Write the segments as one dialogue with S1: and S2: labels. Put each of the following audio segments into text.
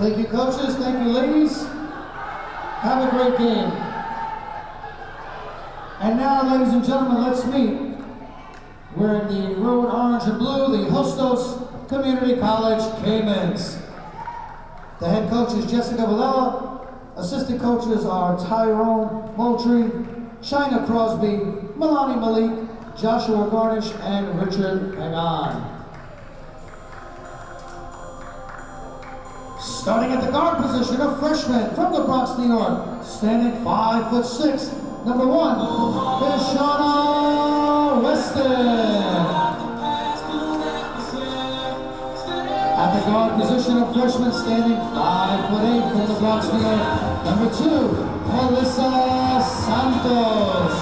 S1: Thank you, coaches. Thank you, ladies. Have a great game. And now, ladies and gentlemen, let's meet. We're in the road orange and blue, the Hostos Community College Caimans. The head coach is Jessica Valella. Assistant coaches are Tyrone Moultrie, China Crosby, Milani Malik, Joshua Garnish, and Richard Pagan. Starting at the guard position, a freshman from the Bronx, New York, standing 5'6", number 1, Keshawna Weston. At the guard position, a freshman standing 5'8" from the Bronx, New York, number 2, Melissa Santos.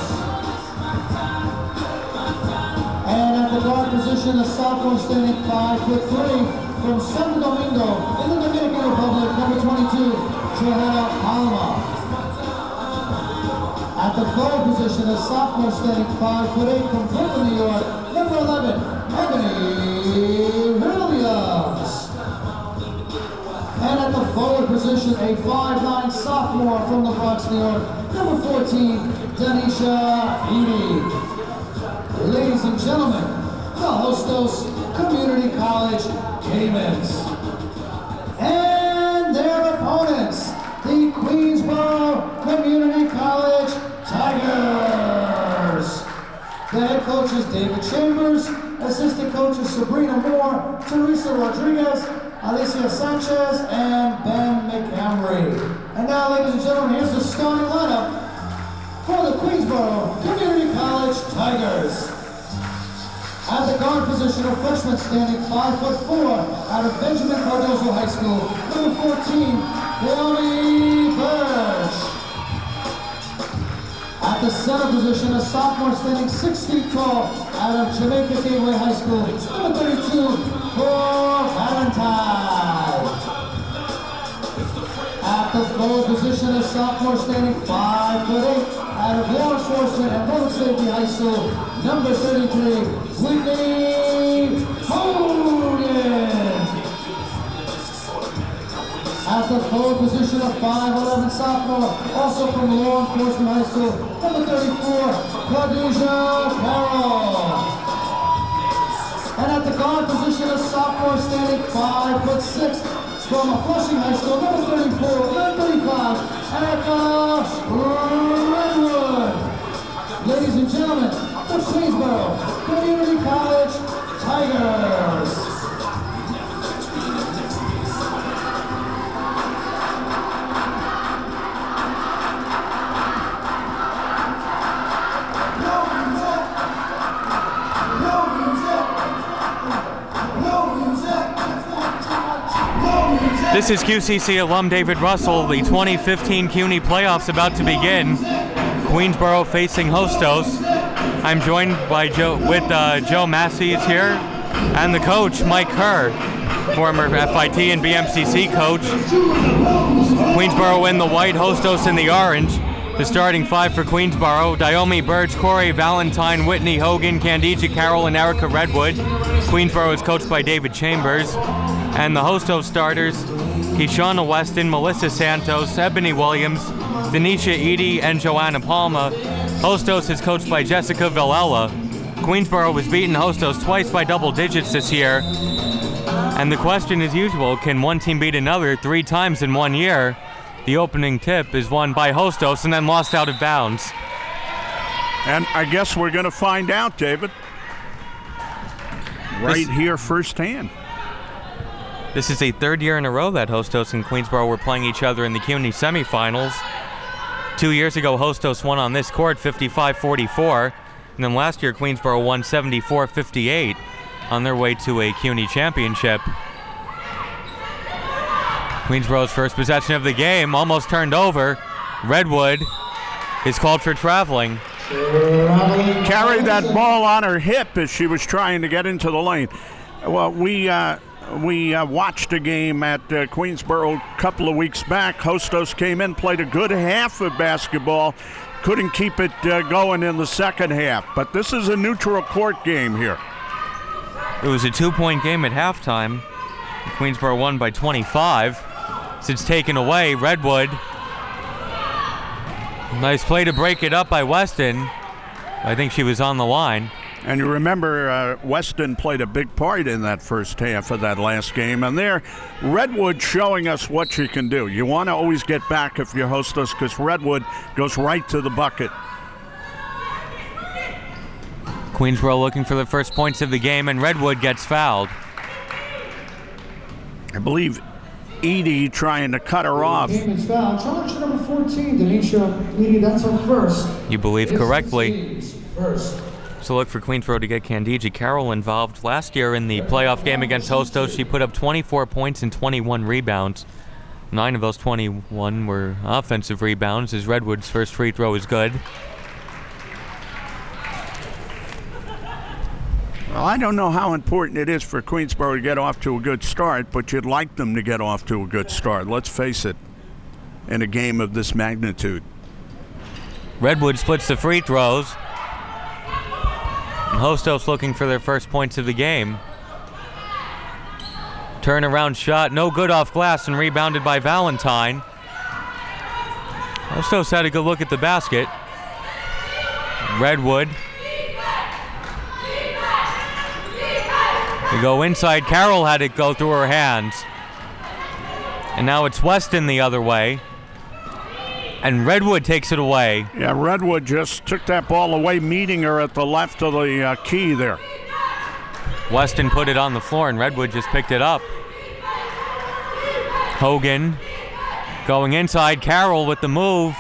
S1: And at the guard position, a sophomore standing 5'3" from San Domingo in the Dominican Republic, number 22, Johanna Palma. At the forward position, a sophomore standing 5'8" from Brooklyn, New York, number 11, Ebony Williams. And at the forward position, a 5'9" sophomore from the Bronx, New York, number 14, Danisha Edie. Ladies and gentlemen, the Hostos Community College Caimans. And their opponents, the Queensborough Community College Tigers. The head coach is David Chambers, assistant coaches Sabrina Moore, Teresa Rodriguez, Alicia Sanchez, and Ben McHenry. And now, ladies and gentlemen, here's the starting lineup for the Queensborough Community College Tigers. At the guard position, a freshman standing 5'4" out of Benjamin Cardozo High School, number 14, Daomi Burch. At the center position, a sophomore standing 6 feet tall out of Jamaica Gateway High School, number 32, Valentine. At the forward position, a sophomore standing 5'8" out of Lawrence Forstman and Public Safety High School, number 33, Whitney Hogan. At the forward position, a 5'11" sophomore, also from Lawrence Forstman High School, number 34, Khadijah Carroll. And at the guard position, a sophomore standing 5'6" from Flushing High School, number 34, number 35, Erica Redwood. Ladies and gentlemen, the Queensborough Community College Tigers.
S2: This is QCC alum David Russell. The 2015 CUNY playoffs about to begin. Queensborough facing Hostos. I'm joined by Joe Massey is here, and the coach Mike Kerr, former FIT and BMCC coach. Queensborough in the white, Hostos in the orange. The starting 5 for Queensborough: Daomi Burch, Corey Valentine, Whitney Hogan, Candija Carroll, and Erica Redwood. Queensborough is coached by David Chambers. And the Hostos starters: Keshawna Weston, Melissa Santos, Ebony Williams, Danisha Edie, and Joanna Palma. Hostos is coached by Jessica Valella. Queensborough was beaten Hostos twice by double digits this year. And the question is usual: can one team beat another 3 times in 1 year? The opening tip is won by Hostos and then lost out of bounds.
S3: And I guess we're going to find out, David. Right here firsthand.
S2: This is the 3rd year in a row that Hostos and Queensborough were playing each other in the CUNY semifinals. 2 years ago, Hostos won on this court 55-44, and then last year Queensborough won 74-58 on their way to a CUNY Championship. Queensborough's first possession of the game almost turned over. Redwood is called for traveling.
S3: Carried that ball on her hip as she was trying to get into the lane. Well, we watched a game at Queensborough a couple of weeks back. Hostos came in, played a good half of basketball, couldn't keep it going in the second half. But this is a neutral court game here.
S2: It was a 2-point game at halftime. Queensborough won by 25. as it's taken away. Redwood. Nice play to break it up by Weston. I think she was on the line.
S3: And you remember Weston played a big part in that first half of that last game. And there, Redwood showing us what she can do. You want to always get back if you're Hostos because Redwood goes right to the bucket.
S2: Queensboro looking for the first points of the game, and Redwood gets fouled.
S3: I believe Edie trying to cut her off.
S1: Caimans foul. Charge number 14, Denisha Edie. That's her first.
S2: You believe correctly.
S1: Team's first.
S2: So look for Queensboro to get Candice Carroll involved. Last year in the playoff game against Hostos, she put up 24 points and 21 rebounds. 9 of those 21 were offensive rebounds, as Redwood's first free throw is good.
S3: Well, I don't know how important it is for Queensboro to get off to a good start, but you'd like them to get off to a good start. Let's face it, in a game of this magnitude.
S2: Redwood splits the free throws. And Hostos looking for their first points of the game. Turnaround shot, no good off glass and rebounded by Valentine. Hostos had a good look at the basket. Redwood. They go inside. Carroll had it go through her hands. And now it's Weston the other way. And Redwood takes it away.
S3: Yeah, Redwood just took that ball away, meeting her at the left of the key there.
S2: Weston put it on the floor, and Redwood just picked it up. Hogan going inside. Carroll with the move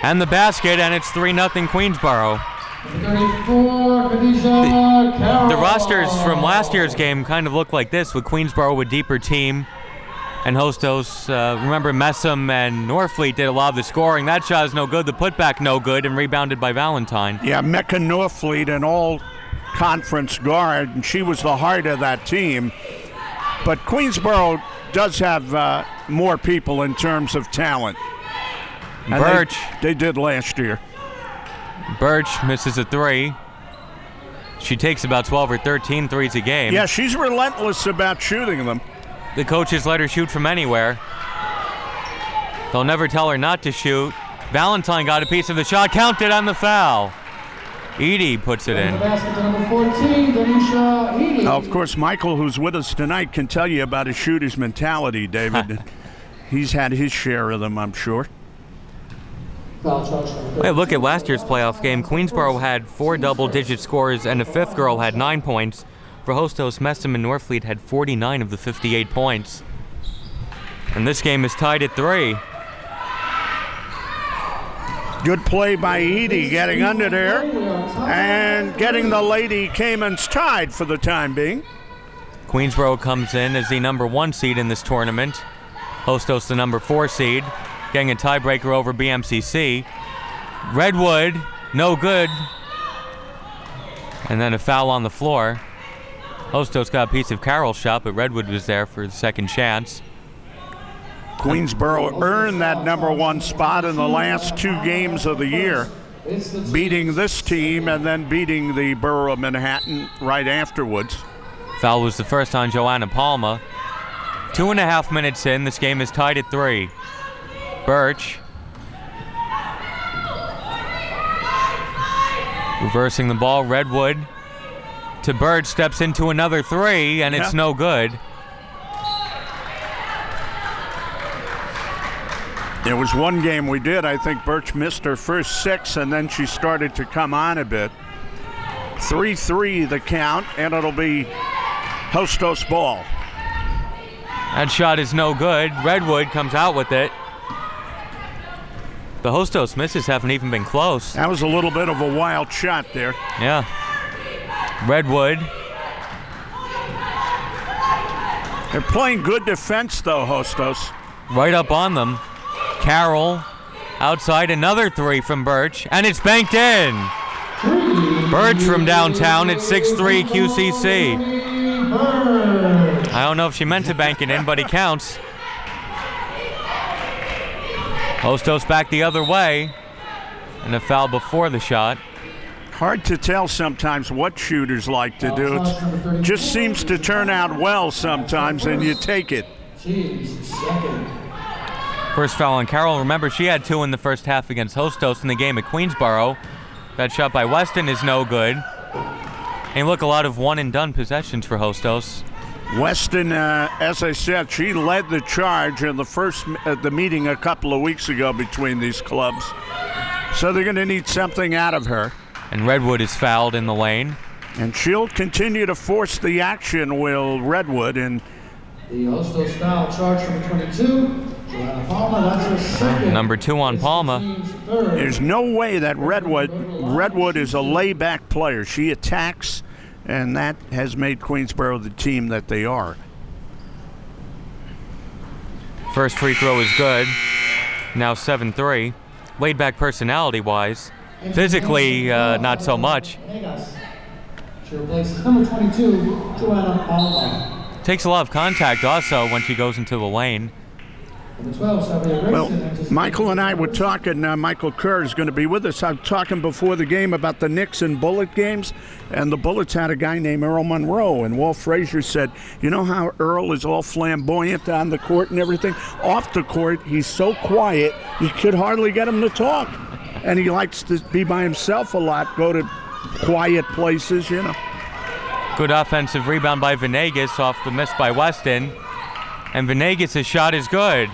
S2: and the basket, and it's 3-0 Queensboro.
S1: 34, Khadijah Carroll.
S2: The rosters from last year's game kind of look like this, with Queensboro a deeper team. And Hostos, remember Messam and Norfleet did a lot of the scoring. That shot is no good. The putback no good, and rebounded by Valentine.
S3: Yeah, Mecca Norfleet, an all-conference guard, and she was the heart of that team. But Queensboro does have more people in terms of talent. And
S2: Burch.
S3: They did last year.
S2: Burch misses a three. She takes about 12 or 13 threes a game.
S3: Yeah, she's relentless about shooting them.
S2: The coaches let her shoot from anywhere. They'll never tell her not to shoot. Valentine got a piece of the shot, counted on the foul. Edie puts it in.
S1: Basket to number 14, Denisha Edie.
S3: Now, of course, Michael, who's with us tonight, can tell you about a shooter's mentality, David. He's had his share of them, I'm sure.
S1: Foul charge number
S2: Hey, look at last year's playoff game. Queensboro had 4 double-digit scores, and a fifth girl had 9 points. For Hostos, Messam and Norfleet had 49 of the 58 points. And this game is tied at 3.
S3: Good play by Edie, getting under there and getting the Lady Caimans tied for the time being.
S2: Queensboro comes in as the number 1 seed in this tournament. Hostos the number 4 seed, getting a tiebreaker over BMCC. Redwood, no good. And then a foul on the floor. Hostos got a piece of Carroll's shot, but Redwood was there for the second chance.
S3: Queensboro earned that number 1 spot in the last 2 games of the year, beating this team and then beating the Borough of Manhattan right afterwards.
S2: Foul was the first on Joanna Palma. 2.5 minutes in, this game is tied at 3. Burch. Reversing the ball, Redwood to Burch, steps into another 3, and it's no good.
S3: There was one game we did, I think Burch missed her first 6, and then she started to come on a bit. 3-3 the count, and it'll be Hostos ball.
S2: That shot is no good. Redwood comes out with it. The Hostos misses haven't even been close.
S3: That was a little bit of a wild shot there.
S2: Yeah. Redwood.
S3: They're playing good defense, though, Hostos.
S2: Right up on them. Carroll outside, another 3 from Burch, and it's banked in. Burch from downtown, it's 6-3 QCC. I don't know if she meant to bank it in, but it counts. Hostos back the other way, and a foul before the shot.
S3: Hard to tell sometimes what shooters like to do. It just seems to turn out well sometimes, and you take it.
S2: First foul on Carroll. Remember, she had 2 in the first half against Hostos in the game at Queensborough. That shot by Weston is no good. And look, a lot of one-and-done possessions for Hostos.
S3: Weston, as I said, she led the charge in the meeting a couple of weeks ago between these clubs. So they're going to need something out of her.
S2: And Redwood is fouled in the lane.
S3: And she'll continue to force the action, will Redwood. And
S1: the Hostos foul charge from 22. Joanna Palmer, that's her second.
S2: Number 2 on Palmer.
S3: There's no way that Redwood is a layback player. She attacks, and that has made Queensboro the team that they are.
S2: First free throw is good. Now 7-3. Laid back personality-wise. Physically, not so much.
S1: She replaces number 22, Joanna Palmer.
S2: Takes a lot of contact also when she goes into the lane.
S3: Well, Michael and I were talking, Michael Kerr is going to be with us. I was talking before the game about the Knicks and Bullet games, and the Bullets had a guy named Earl Monroe, and Walt Frazier said, you know how Earl is all flamboyant on the court and everything? Off the court, he's so quiet, you could hardly get him to talk. And he likes to be by himself a lot, go to quiet places, you know.
S2: Good offensive rebound by Vanegas off the miss by Weston. And Vanegas' shot is good.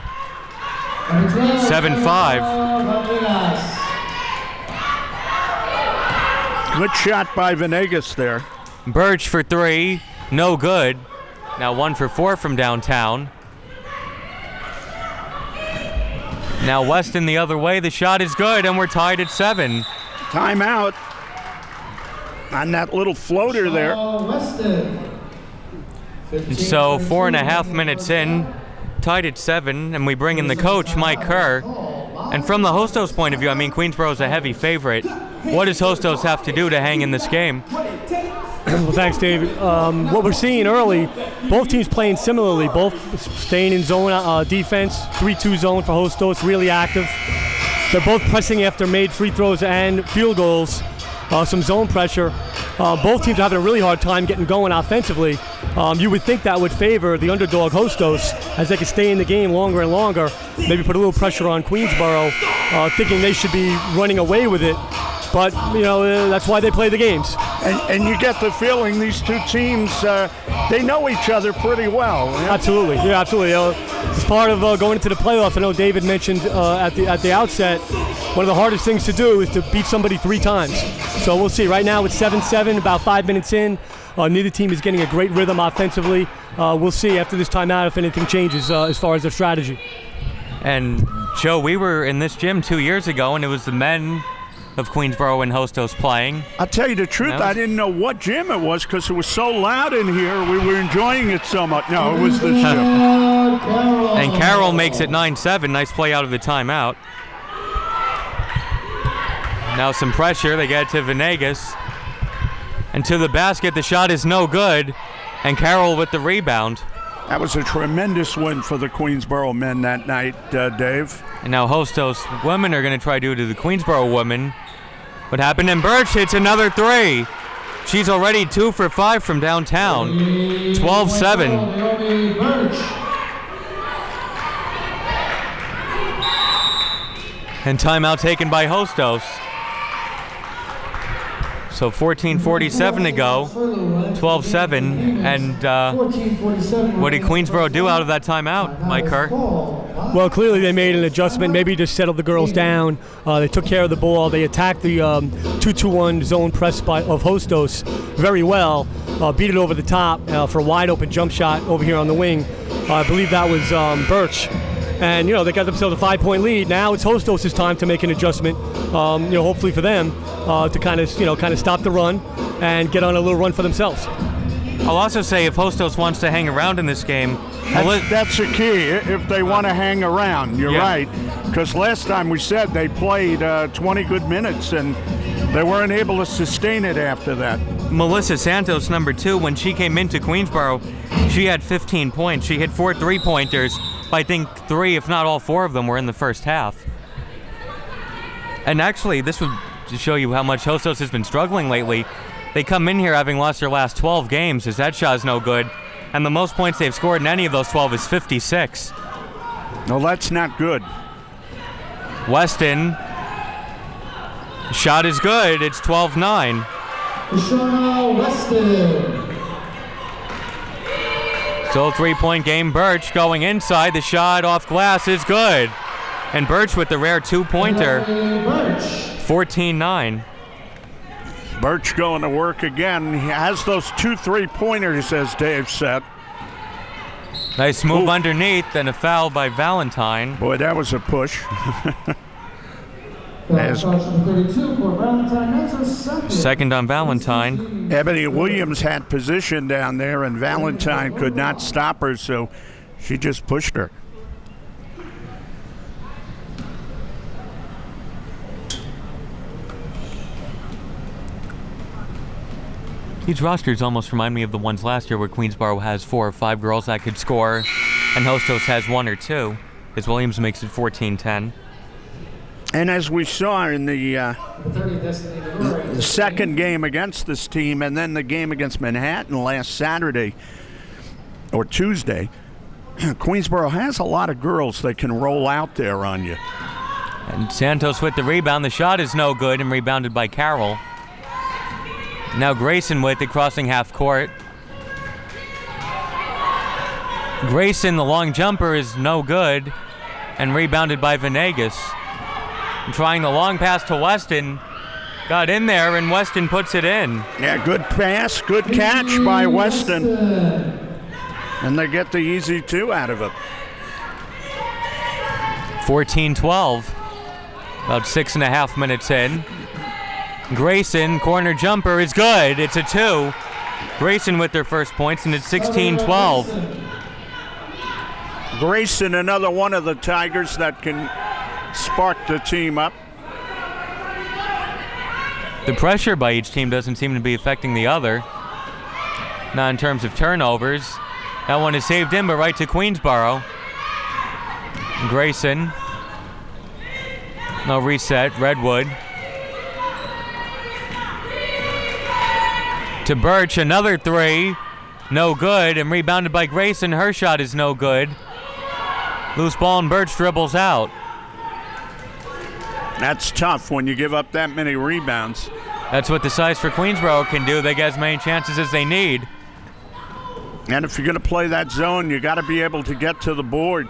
S2: 7-5.
S3: Good shot by Vanegas there.
S2: Burch for 3, no good. Now 1 for 4 from downtown. Now Weston the other way, the shot is good, and we're tied at 7.
S3: Timeout on that little floater there.
S2: So 4.5 minutes in, tied at 7, and we bring in the coach, Mike Kerr. And from the Hostos point of view, I mean, Queensboro is a heavy favorite. What does Hostos have to do to hang in this game?
S4: Well, thanks, David. What we're seeing early, both teams playing similarly, both staying in zone defense, 3-2 zone for Hostos, really active. They're both pressing after made free throws and field goals, some zone pressure. Both teams are having a really hard time getting going offensively. You would think that would favor the underdog Hostos as they can stay in the game longer and longer, maybe put a little pressure on Queensboro, thinking they should be running away with it. But, you know, that's why they play the games.
S3: And you get the feeling these two teams, they know each other pretty well. Yeah?
S4: Absolutely, yeah, absolutely. As part of going into the playoffs, I know David mentioned at the outset, one of the hardest things to do is to beat somebody 3 times. So we'll see. Right now it's 7-7, about 5 minutes in. Neither team is getting a great rhythm offensively. We'll see after this timeout if anything changes as far as their strategy.
S2: And, Joe, we were in this gym 2 years ago, and it was the men of Queensboro and Hostos playing.
S3: I'll tell you the truth, I didn't know what gym it was because it was so loud in here. We were enjoying it so much. No, it was this gym.
S2: And Carroll makes it 9-7. Nice play out of the timeout. Now some pressure. They get it to Vanegas. And to the basket. The shot is no good. And Carroll with the rebound.
S3: That was a tremendous win for the Queensboro men that night, Dave.
S2: And now Hostos women are going to try to do it to the Queensboro women. What happened? And Burch hits another 3. She's already 2 for 5 from downtown. 12-7. And timeout taken by Hostos. So 14:47 to go, 12-7, and what did Queensboro do out of that timeout, Mike Kerr?
S4: Well, clearly they made an adjustment, maybe just settled the girls down. They took care of the ball. They attacked the 2-2-1 zone press of Hostos very well, beat it over the top for a wide-open jump shot over here on the wing. I believe that was Burch. And, you know, they got themselves a 5-point lead. Now it's Hostos' time to make an adjustment, hopefully for them, to kind of stop the run and get on a little run for themselves.
S2: I'll also say if Hostos wants to hang around in this game,
S3: that's the key, if they want to hang around. You're right. Because last time we said they played 20 good minutes and they weren't able to sustain it after that.
S2: Melissa Santos, number 2, when she came into Queensboro, she had 15 points. She hit 4 3-pointers. I think 3, if not all 4 of them, were in the first half. And actually, this would show you how much Hostos has been struggling lately. They come in here having lost their last 12 games, as that shot's no good. And the most points they've scored in any of those 12 is 56.
S3: No, that's not good.
S2: Weston. Shot is good. It's 12-9.
S1: Keshawna Weston.
S2: Still a 3-point game. Burch going inside. The shot off glass is good. And Burch with the rare 2-pointer. 14-9.
S3: Burch going to work again. He has those 2 3-pointers, as Dave said.
S2: Nice move underneath and a foul by Valentine.
S3: Boy, that was a push.
S2: Second on Valentine.
S3: Ebony Williams had position down there, and Valentine could not stop her, so she just pushed her.
S2: These rosters almost remind me of the ones last year where Queensboro has 4 or 5 girls that could score, and Hostos has 1 or 2, as Williams makes it 14-10.
S3: And as we saw in the second game against this team, and then the game against Manhattan last Saturday or Tuesday, Queensboro has a lot of girls that can roll out there on you.
S2: And Santos with the rebound. The shot is no good and rebounded by Carroll. Now Grayson with it, crossing half court. Grayson, the long jumper, is no good and rebounded by Vanegas. And trying the long pass to Weston. Got in there and Weston puts it in.
S3: Yeah, good pass, good catch by Weston. And they get the easy 2 out of it.
S2: 14-12. About 6.5 minutes in. Grayson, corner jumper is good. It's a 2. Grayson with their first points, and it's 16-12.
S3: Grayson, another one of the Tigers that can spark the team up.
S2: The pressure by each team doesn't seem to be affecting the other. Not in terms of turnovers. That one is saved in, but right to Queensboro. Grayson. No reset. Redwood. To Burch, another 3. No good, and rebounded by Grayson. Her shot is no good. Loose ball and Burch dribbles out.
S3: That's tough when you give up that many rebounds.
S2: That's what the size for Queensboro can do. They get as many chances as they need.
S3: And if you're going to play that zone, you got to be able to get to the board.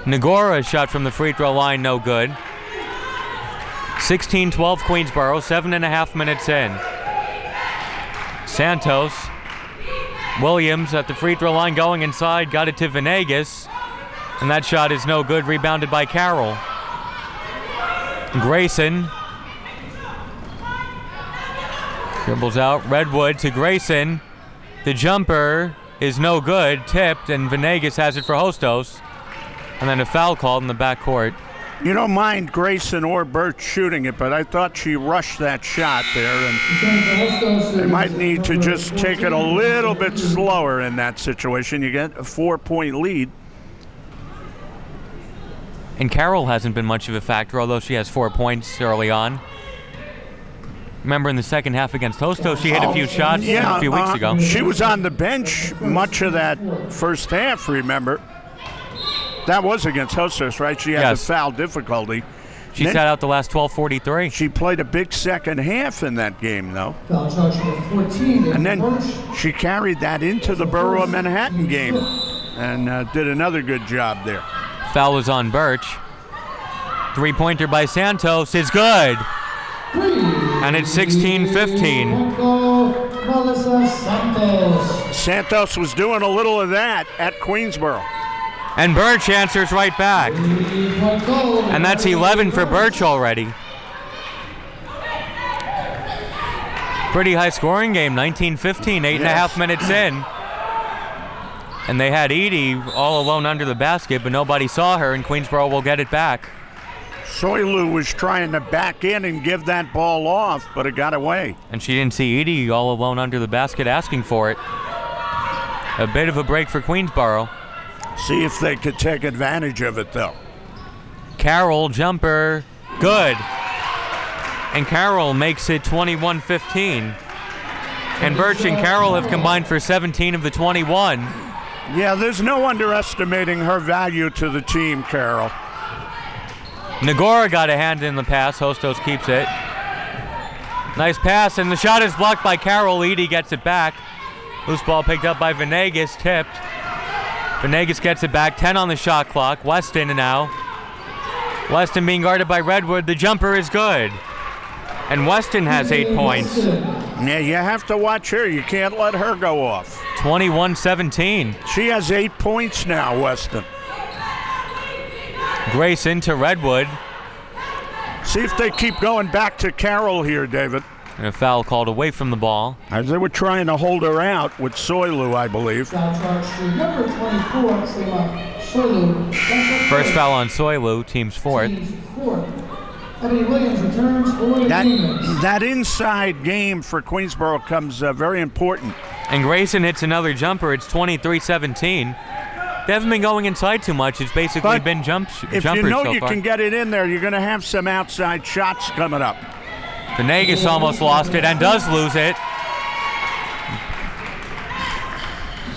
S2: Nagora shot from the free throw line, no good. 16-12 Queensboro, 7.5 minutes in. Santos. Williams at the free throw line going inside, got it to Vanegas. And that shot is no good, rebounded by Carroll. Grayson. Dribbles out, Redwood to Grayson. The jumper is no good, tipped, and Vanegas has it for Hostos. And then a foul called in the backcourt.
S3: You don't mind Grayson or Burch shooting it, but I thought she rushed that shot there, and they might need to just take it a little bit slower in that situation. You get a 4-point lead.
S2: And Carroll hasn't been much of a factor, although she has 4 points early on. Remember in the second half against Hostos, she hit a few shots a few weeks ago.
S3: She was on the bench much of that first half, remember? That was against Hostos, right? She had the foul difficulty.
S2: She sat out the last 12:43.
S3: She played a big second half in that game, though.
S1: Foul charge number 14.
S3: And then she carried that into the Borough of Manhattan game and did another good job there.
S2: Foul is on Burch. 3-pointer by Santos is good. And it's 16-15.
S3: Santos was doing a little of that at Queensboro.
S2: And Burch answers right back. And that's 11 for Burch already. Pretty high scoring game, 19-15, 8.5 minutes in. And they had Edie all alone under the basket, but nobody saw her, and Queensboro will get it back.
S3: Soilu was trying to back in and give that ball off, but it got away.
S2: And she didn't see Edie all alone under the basket asking for it. A bit of a break for Queensboro.
S3: See if they could take advantage of it, though.
S2: Carroll, jumper, good. And Carroll makes it 21-15. And Burch and Carroll have combined for 17 of the 21.
S3: Yeah, there's no underestimating her value to the team, Carol.
S2: Nagora got a hand in the pass. Hostos keeps it. Nice pass, and the shot is blocked by Carol. Edie gets it back. Loose ball picked up by Vanegas, tipped. Vanegas gets it back, 10 on the shot clock. Weston now. Weston being guarded by Redwood. The jumper is good. And Weston has 8 points.
S3: Yeah, you have to watch her. You can't let her go off.
S2: 21-17.
S3: She has 8 points now, Weston.
S2: Grayson to Redwood.
S3: See if they keep going back to Carol here, David.
S2: And a foul called away from the ball.
S3: As they were trying to hold her out with Soilu, I believe.
S1: Foul charge to number 24, Soilu.
S2: First foul on Soilu, team's fourth.
S1: Ebony Williams returns for the Caimans.
S3: That inside game for Queensboro comes very important.
S2: And Grayson hits another jumper. It's 23-17. They haven't been going inside too much. It's basically been jumpers so far.
S3: If you know you can get it in there, you're going to have some outside shots coming up.
S2: Vanegas almost lost it and does lose it.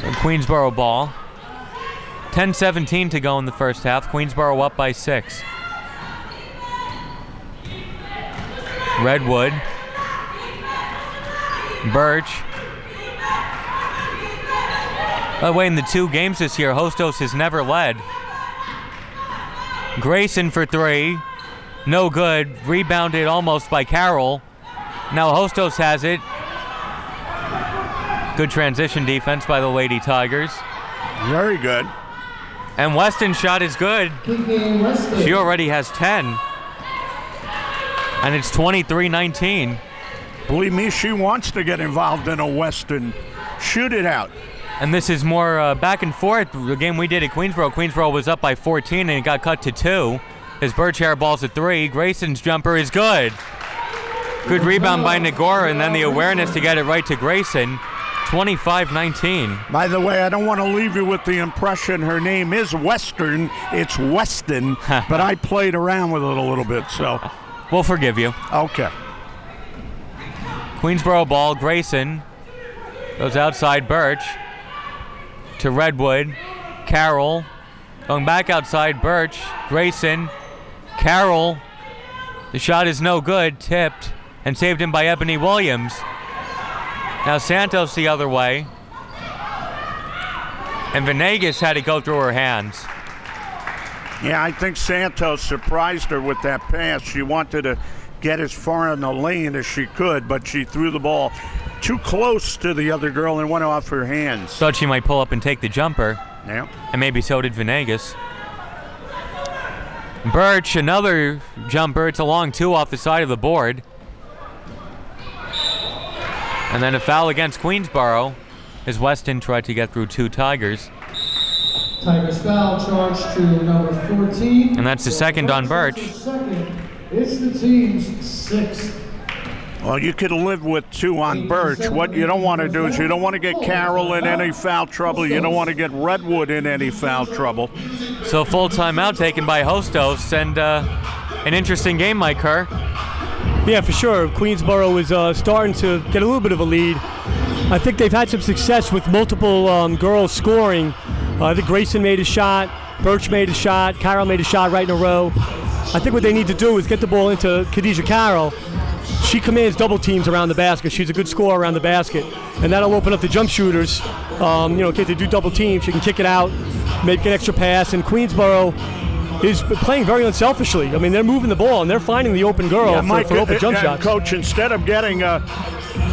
S2: So Queensboro ball. 10-17 to go in the first half. Queensboro up by 6. Redwood. Burch. By the way, in the 2 games this year, Hostos has never led. Grayson for 3. No good. Rebounded almost by Carroll. Now Hostos has it. Good transition defense by the Lady Tigers.
S3: Very good.
S2: And Weston's shot is good. She already has 10. And it's 23-19.
S3: Believe me, she wants to get involved in a Weston. Shoot it out.
S2: And this is more back and forth. The game we did at Queensboro. Queensboro was up by 14 and it got cut to 2. As Burch airballs a 3. Grayson's jumper is good. Good rebound by Nagora, and then the awareness to get it right to Grayson. 25-19.
S3: By the way, I don't want to leave you with the impression her name is Western. It's Weston, but I played around with it a little bit, so.
S2: We'll forgive you.
S3: Okay.
S2: Queensboro ball. Grayson goes outside. Burch to Redwood. Carroll going back outside. Burch. Grayson. Carroll. The shot is no good. Tipped and saved in by Ebony Williams. Now Santos the other way. And Vanegas had to go through her hands.
S3: Yeah, I think Santos surprised her with that pass. She wanted to get as far in the lane as she could, but she threw the ball too close to the other girl and went off her hands.
S2: Thought she might pull up and take the jumper.
S3: Yeah.
S2: And maybe so did Vanegas. Burch, another jumper. It's a long 2 off the side of the board. And then a foul against Queensboro as Weston tried to get through 2 Tigers.
S1: Tigers foul charge to number 14.
S2: And that's the second on Burch.
S1: It's the team's 6th.
S3: Well, you could live with 2 on Burch. What you don't want to do is you don't want to get Carroll in any foul trouble. You don't want to get Redwood in any foul trouble.
S2: So full timeout taken by Hostos, and an interesting game, Mike Kerr.
S4: Yeah, for sure. Queensboro is starting to get a little bit of a lead. I think they've had some success with multiple girls scoring. I think Grayson made a shot, Burch made a shot, Carroll made a shot right in a row. I think what they need to do is get the ball into Khadijah Carroll. She commands double teams around the basket. She's a good scorer around the basket, and that'll open up the jump shooters. Get to do double teams. She can kick it out, make an extra pass, and Queensboro is playing very unselfishly. I mean, they're moving the ball and they're finding the open girl for open jump shots.
S3: Coach, instead of getting a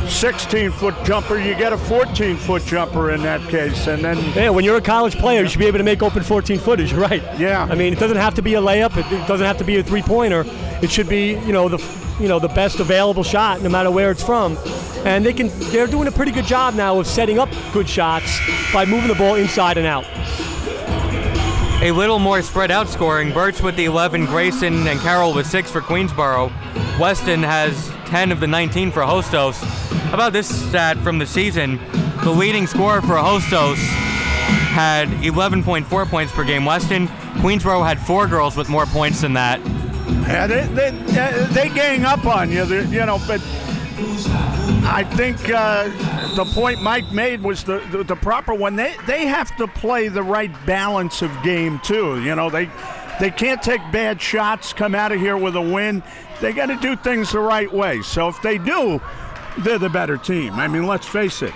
S3: 16-foot jumper, you get a 14-foot jumper in that case, and then.
S4: Yeah, when you're a college player, you should be able to make open 14-footers. You're right.
S3: Yeah.
S4: I mean, it doesn't have to be a layup. It doesn't have to be a three-pointer. It should be, the best available shot, no matter where it's from. And they're doing a pretty good job now of setting up good shots by moving the ball inside and out.
S2: A little more spread out scoring. Burch with the 11, Grayson and Carroll with 6 for Queensboro. Weston has 10 of the 19 for Hostos. How about this stat from the season? The leading scorer for Hostos had 11.4 points per game. Weston, Queensboro had 4 girls with more points than that.
S3: Yeah, they gang up on you, but I think the point Mike made was the proper one. They have to play the right balance of game too. You know, they can't take bad shots, come out of here with a win. They got to do things the right way. So if they do, they're the better team. I mean, let's face it.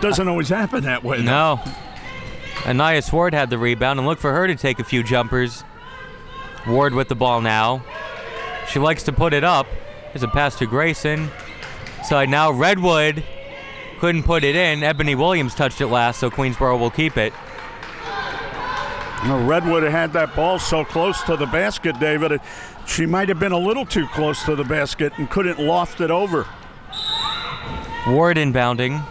S3: Doesn't always happen that way.
S2: No. Anais Ward had the rebound, and look for her to take a few jumpers. Ward with the ball now. She likes to put it up. There's a pass to Grayson. Side now, Redwood couldn't put it in. Ebony Williams touched it last, so Queensboro will keep it.
S3: Redwood had that ball so close to the basket, David. She might have been a little too close to the basket and couldn't loft it over.
S2: Ward inbounding.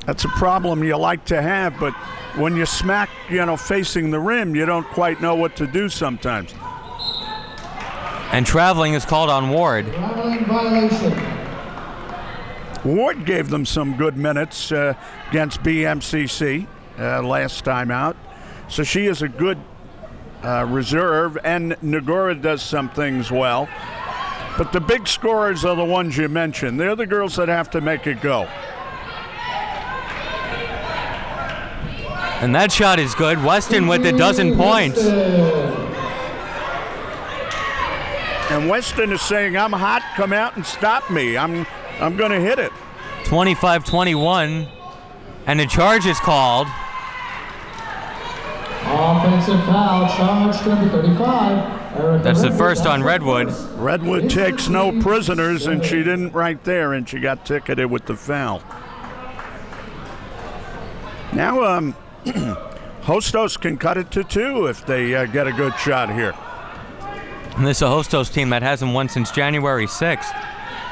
S3: That's a problem you like to have, but when you smack, facing the rim, you don't quite know what to do sometimes.
S2: And traveling is called on Ward.
S1: Traveling violation.
S3: Ward gave them some good minutes against BMCC last time out. So she is a good reserve, and Nagora does some things well. But the big scorers are the ones you mentioned. They're the girls that have to make it go.
S2: And that shot is good. Weston with a dozen points.
S3: And Weston is saying, I'm hot, come out and stop me. I'm going to hit it.
S2: 25-21, and a charge is called.
S1: Offensive foul, charge number 35.
S2: That's the first on Redwood.
S3: Redwood takes no prisoners, and she didn't right there, and she got ticketed with the foul. Now, Hostos can cut it to 2 if they get a good shot here.
S2: And this is a Hostos team that hasn't won since January 6th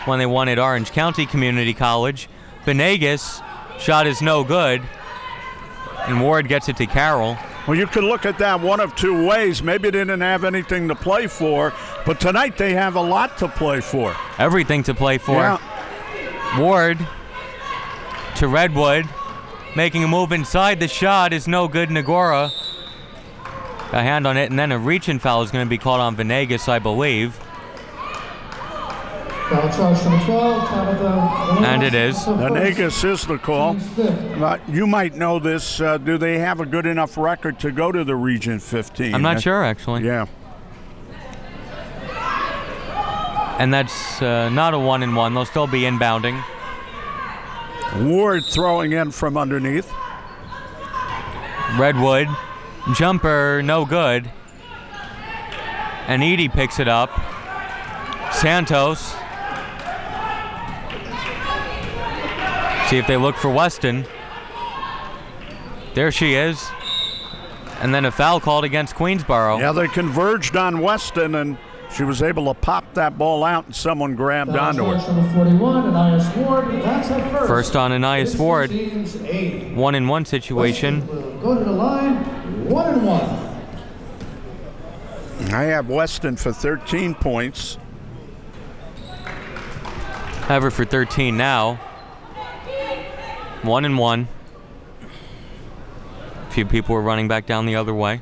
S2: when they won at Orange County Community College. Vanegas shot is no good, and Ward gets it to Carroll.
S3: Well, you could look at that one of two ways. Maybe they didn't have anything to play for, but tonight they have a lot to play for.
S2: Everything to play for.
S3: Yeah.
S2: Ward to Redwood, making a move inside. The shot is no good. Nagora a hand on it, and then a reach-in foul is going to be called on Vanegas, I believe.
S1: Foul charge number 12, Tabatha Vanegas.
S2: And it is.
S3: Vanegas is the call. You might know this. Do they have a good enough record to go to the Region 15?
S2: I'm not sure, actually.
S3: Yeah.
S2: And that's not a 1-and-1. They'll still be inbounding.
S3: Ward throwing in from underneath.
S2: Redwood. Jumper, no good. And Edie picks it up. Santos. See if they look for Weston. There she is. And then a foul called against Queensboro.
S3: Yeah, they converged on Weston, and she was able to pop that ball out, and someone grabbed onto her.
S1: Number 41, Anais Ward. That's her first.
S2: First on Anais Ward. 1-and-1 situation.
S1: Will go to the line. 1-and-1.
S3: I have Weston for 13 points.
S2: Have her for 13 now. 1-and-1. A few people are running back down the other way.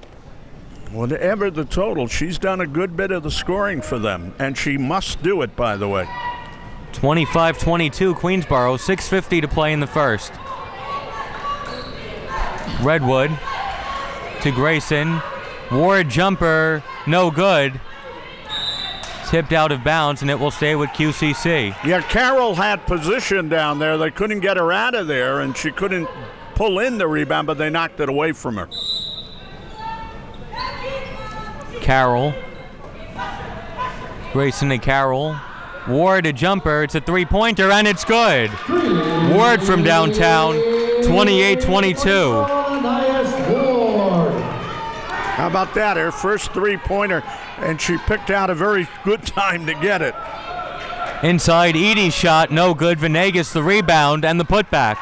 S3: Whatever the total, she's done a good bit of the scoring for them, and she must do it, by the way.
S2: 25-22 Queensboro, 6:50 to play in the first. Redwood to Grayson. Ward jumper, no good. Tipped out of bounds, and it will stay with QCC.
S3: Yeah, Carroll had position down there. They couldn't get her out of there, and she couldn't pull in the rebound, but they knocked it away from her.
S2: Carroll. Grayson to Carroll. Ward a jumper. It's a three-pointer, and it's good. Ward from downtown, 28-22.
S3: How about that? Her first three-pointer, and she picked out a very good time to get it.
S2: Inside, Edie's shot, no good. Vanegas the rebound and the putback.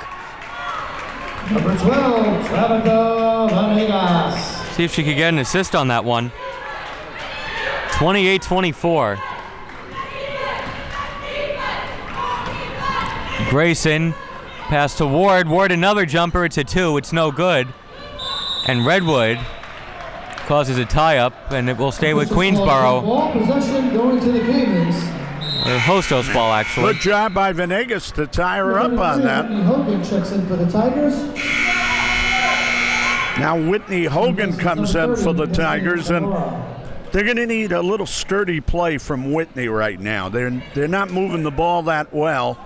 S1: Number 12, Tabatha Vanegas.
S2: See if she could get an assist on that one. 28-24. Grayson, pass to Ward. Ward another jumper. It's a 2. It's no good. And Redwood causes a tie-up, and it will stay with Queensboro.
S1: Ball possession going to the Caimans.
S2: Or Hostos ball, actually.
S3: Good job by Vanegas to tie her up on that.
S1: Hogan checks in for the Tigers.
S3: Now Whitney Hogan comes in for the Tigers, and they're going to need a little sturdy play from Whitney right now. They're not moving the ball that well,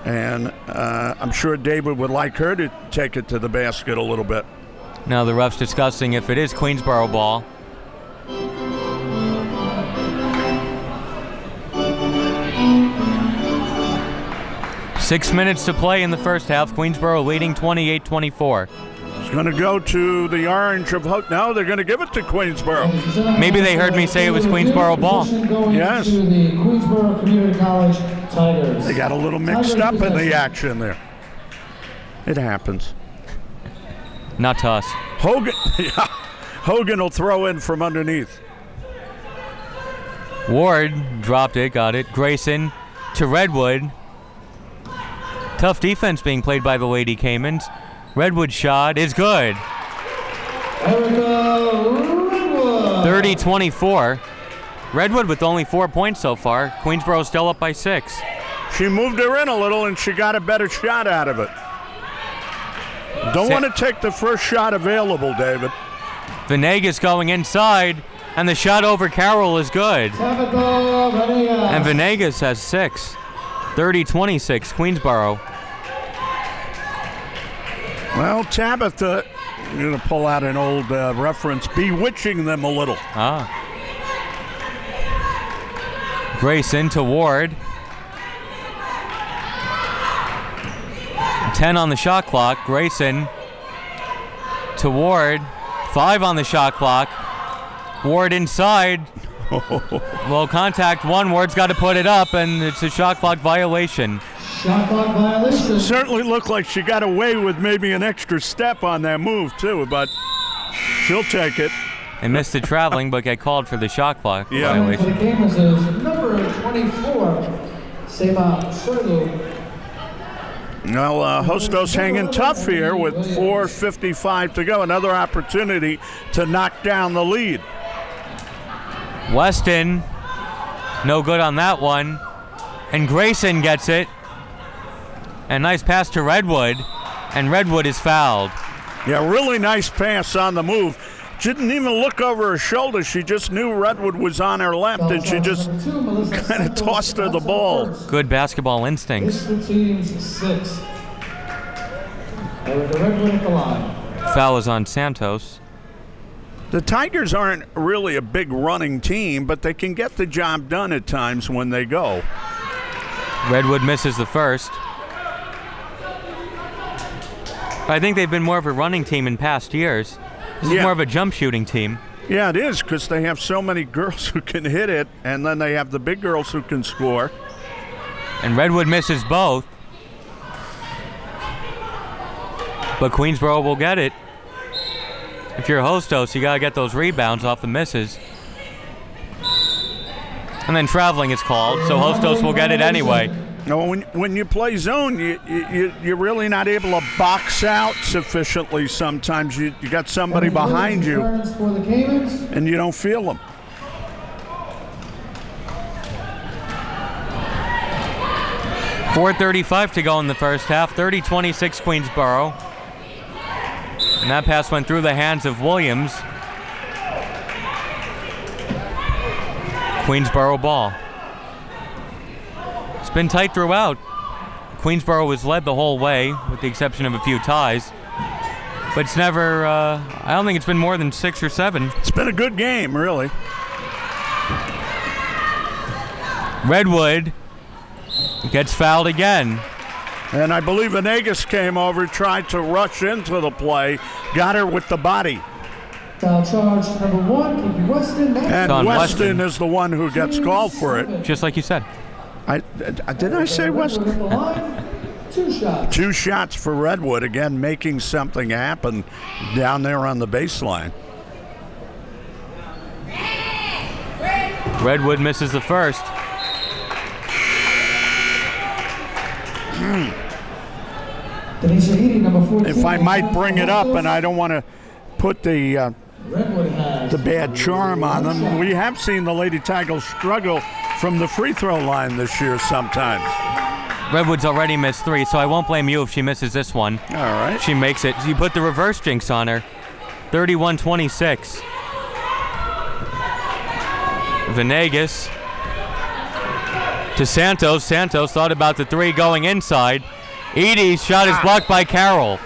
S3: and I'm sure David would like her to take it to the basket a little bit.
S2: Now the ref's discussing if it is Queensboro ball. Six minutes to play in the first half. Queensboro leading 28-24.
S3: It's going to go to the orange of Hope. No, they're going to give it to Queensboro.
S2: Maybe they heard me say it was Queensboro ball.
S3: Yes.
S1: To the Queensboro Community College Tigers.
S3: They got a little mixed up in the action there. It happens.
S2: Not to us.
S3: Hogan, yeah, Hogan will throw in from underneath.
S2: Ward dropped it, got it. Grayson to Redwood. Tough defense being played by the Lady Caimans. Redwood shot is good. 30-24. Redwood with only 4 points so far. Queensboro still up by 6.
S3: She moved her in a little and she got a better shot out of it. Don't want to take the first shot available, David.
S2: Vanegas going inside, and the shot over Carroll is good. And Vanegas has 6. 30-26, Queensboro.
S3: Well, Tabatha, I'm going to pull out an old reference, bewitching them a little.
S2: Grayson to Ward. 10 on the shot clock. Grayson to Ward. 5 on the shot clock. Ward inside. Low contact. Ward's got to put it up, and it's a shot clock violation.
S1: Shot clock violation.
S3: Certainly looked like she got away with maybe an extra step on that move, too, but she'll take it.
S2: They missed it traveling, but get called for the shot clock violation.
S1: For the Caimans is number 24, Seba Serlu.
S3: Well, Hostos hanging tough here with 4:55 to go. Another opportunity to knock down the lead.
S2: Weston, no good on that one. And Grayson gets it. And nice pass to Redwood. And Redwood is fouled.
S3: Yeah, really nice pass on the move. She didn't even look over her shoulder. She just knew Redwood was on her left, and she just kind of tossed her the ball.
S2: Good basketball instincts. Foul is on Santos.
S3: The Tigers aren't really a big running team, but they can get the job done at times when they go.
S2: Redwood misses the first. I think they've been more of a running team in past years. This is more of a jump shooting team.
S3: Yeah, it is, because they have so many girls who can hit it, and then they have the big girls who can score.
S2: And Redwood misses both. But Queensboro will get it. If you're Hostos, you got to get those rebounds off the misses. And then traveling is called, so Hostos will get it anyway.
S3: No, when you play zone, you're really not able to box out sufficiently sometimes. You got somebody behind you, and you don't feel them.
S2: .4:35 to go in the first half. 30-26 Queensboro. And that pass went through the hands of Williams. Queensboro ball. It's been tight throughout. Queensboro was led the whole way, with the exception of a few ties. But it's never, I don't think it's been more than 6 or 7.
S3: It's been a good game, really.
S2: Redwood gets fouled again.
S3: And I believe Vanegas came over, tried to rush into the play, got her with the body.
S1: Foul charge number 1, Weston.
S3: And Weston is the one who gets called for it.
S2: Just like you said.
S3: Didn't I say Weston?
S1: 2 shots.
S3: 2 shots for Redwood, again making something happen down there on the baseline.
S2: Redwood misses the first.
S3: If I might bring it up, and I don't want to put the bad charm on them, we have seen the Lady Tigers struggle from the free throw line this year sometimes.
S2: Redwood's already missed 3, so I won't blame you if she misses this one.
S3: All right.
S2: She makes it. You put the reverse jinx on her. 31-26. Vanegas to Santos. Santos thought about the 3 going inside. Edie's shot is blocked by Carroll.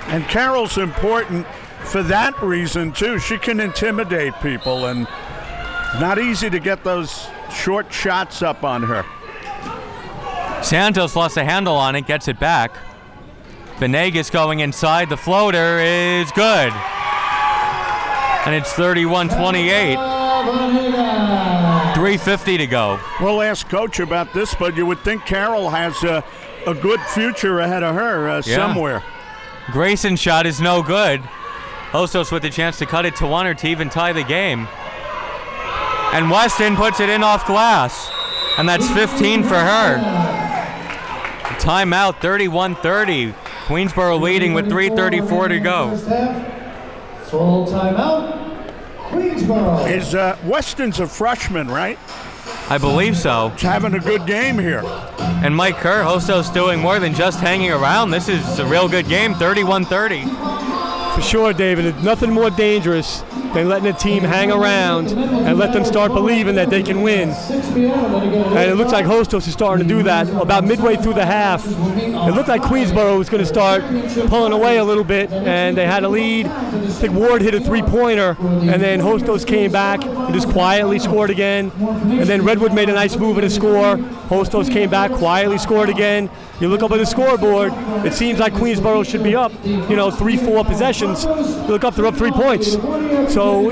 S3: And Carroll's important for that reason, too. She can intimidate people, and not easy to get those short shots up on her.
S2: Santos lost a handle on it, gets it back. Vanegas going inside. The floater is good. And it's 31-28. 3:50 to go.
S3: We'll ask Coach about this, but you would think Carroll has a good future ahead of her somewhere.
S2: Grayson's shot is no good. Hostos with the chance to cut it to 1 or to even tie the game. And Weston puts it in off glass. And that's 15 for her. Timeout, 31-30. Queensboro leading with 3:34 to go.
S1: Full timeout. Queensboro.
S3: Is Weston's a freshman, right?
S2: I believe so.
S3: She's having a good game here.
S2: And Mike Kerr, Hostos doing more than just hanging around. This is a real good game, 31-30.
S4: For sure, David. It's nothing more dangerous than letting a team hang around and let them start believing that they can win. And it looks like Hostos is starting to do that. About midway through the half, it looked like Queensboro was going to start pulling away a little bit, and they had a lead. I think Ward hit a three-pointer, and then Hostos came back and just quietly scored again. And then Redwood made a nice move in the score. Hostos came back, quietly scored again. You look up at the scoreboard, it seems like Queensboro should be up, 3-4 possessions. You look up, they're up 3 points. So,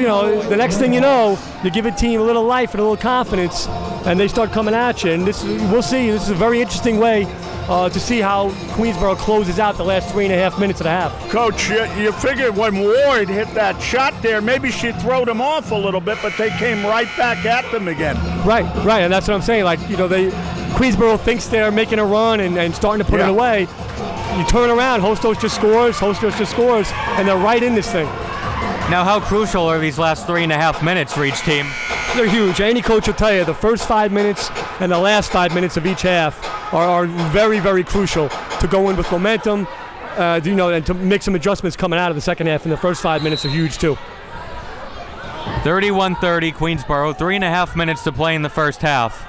S4: the next thing you know, you give a team a little life and a little confidence, and they start coming at you. And we'll see. This is a very interesting way to see how Queensboro closes out the last 3.5 minutes of the half.
S3: Coach, you figured when Ward hit that shot there, maybe she'd throw them off a little bit, but they came right back at them again.
S4: Right, and that's what I'm saying. Queensboro thinks they're making a run and starting to put it away. You turn around, Hostos just scores, and they're right in this thing.
S2: Now, how crucial are these last 3.5 minutes for each team?
S4: They're huge. Any coach will tell you the first 5 minutes and the last 5 minutes of each half are very, very crucial to go in with momentum, and to make some adjustments coming out of the second half. And the first 5 minutes are huge too.
S2: 31-30 Queensboro, 3.5 minutes to play in the first half.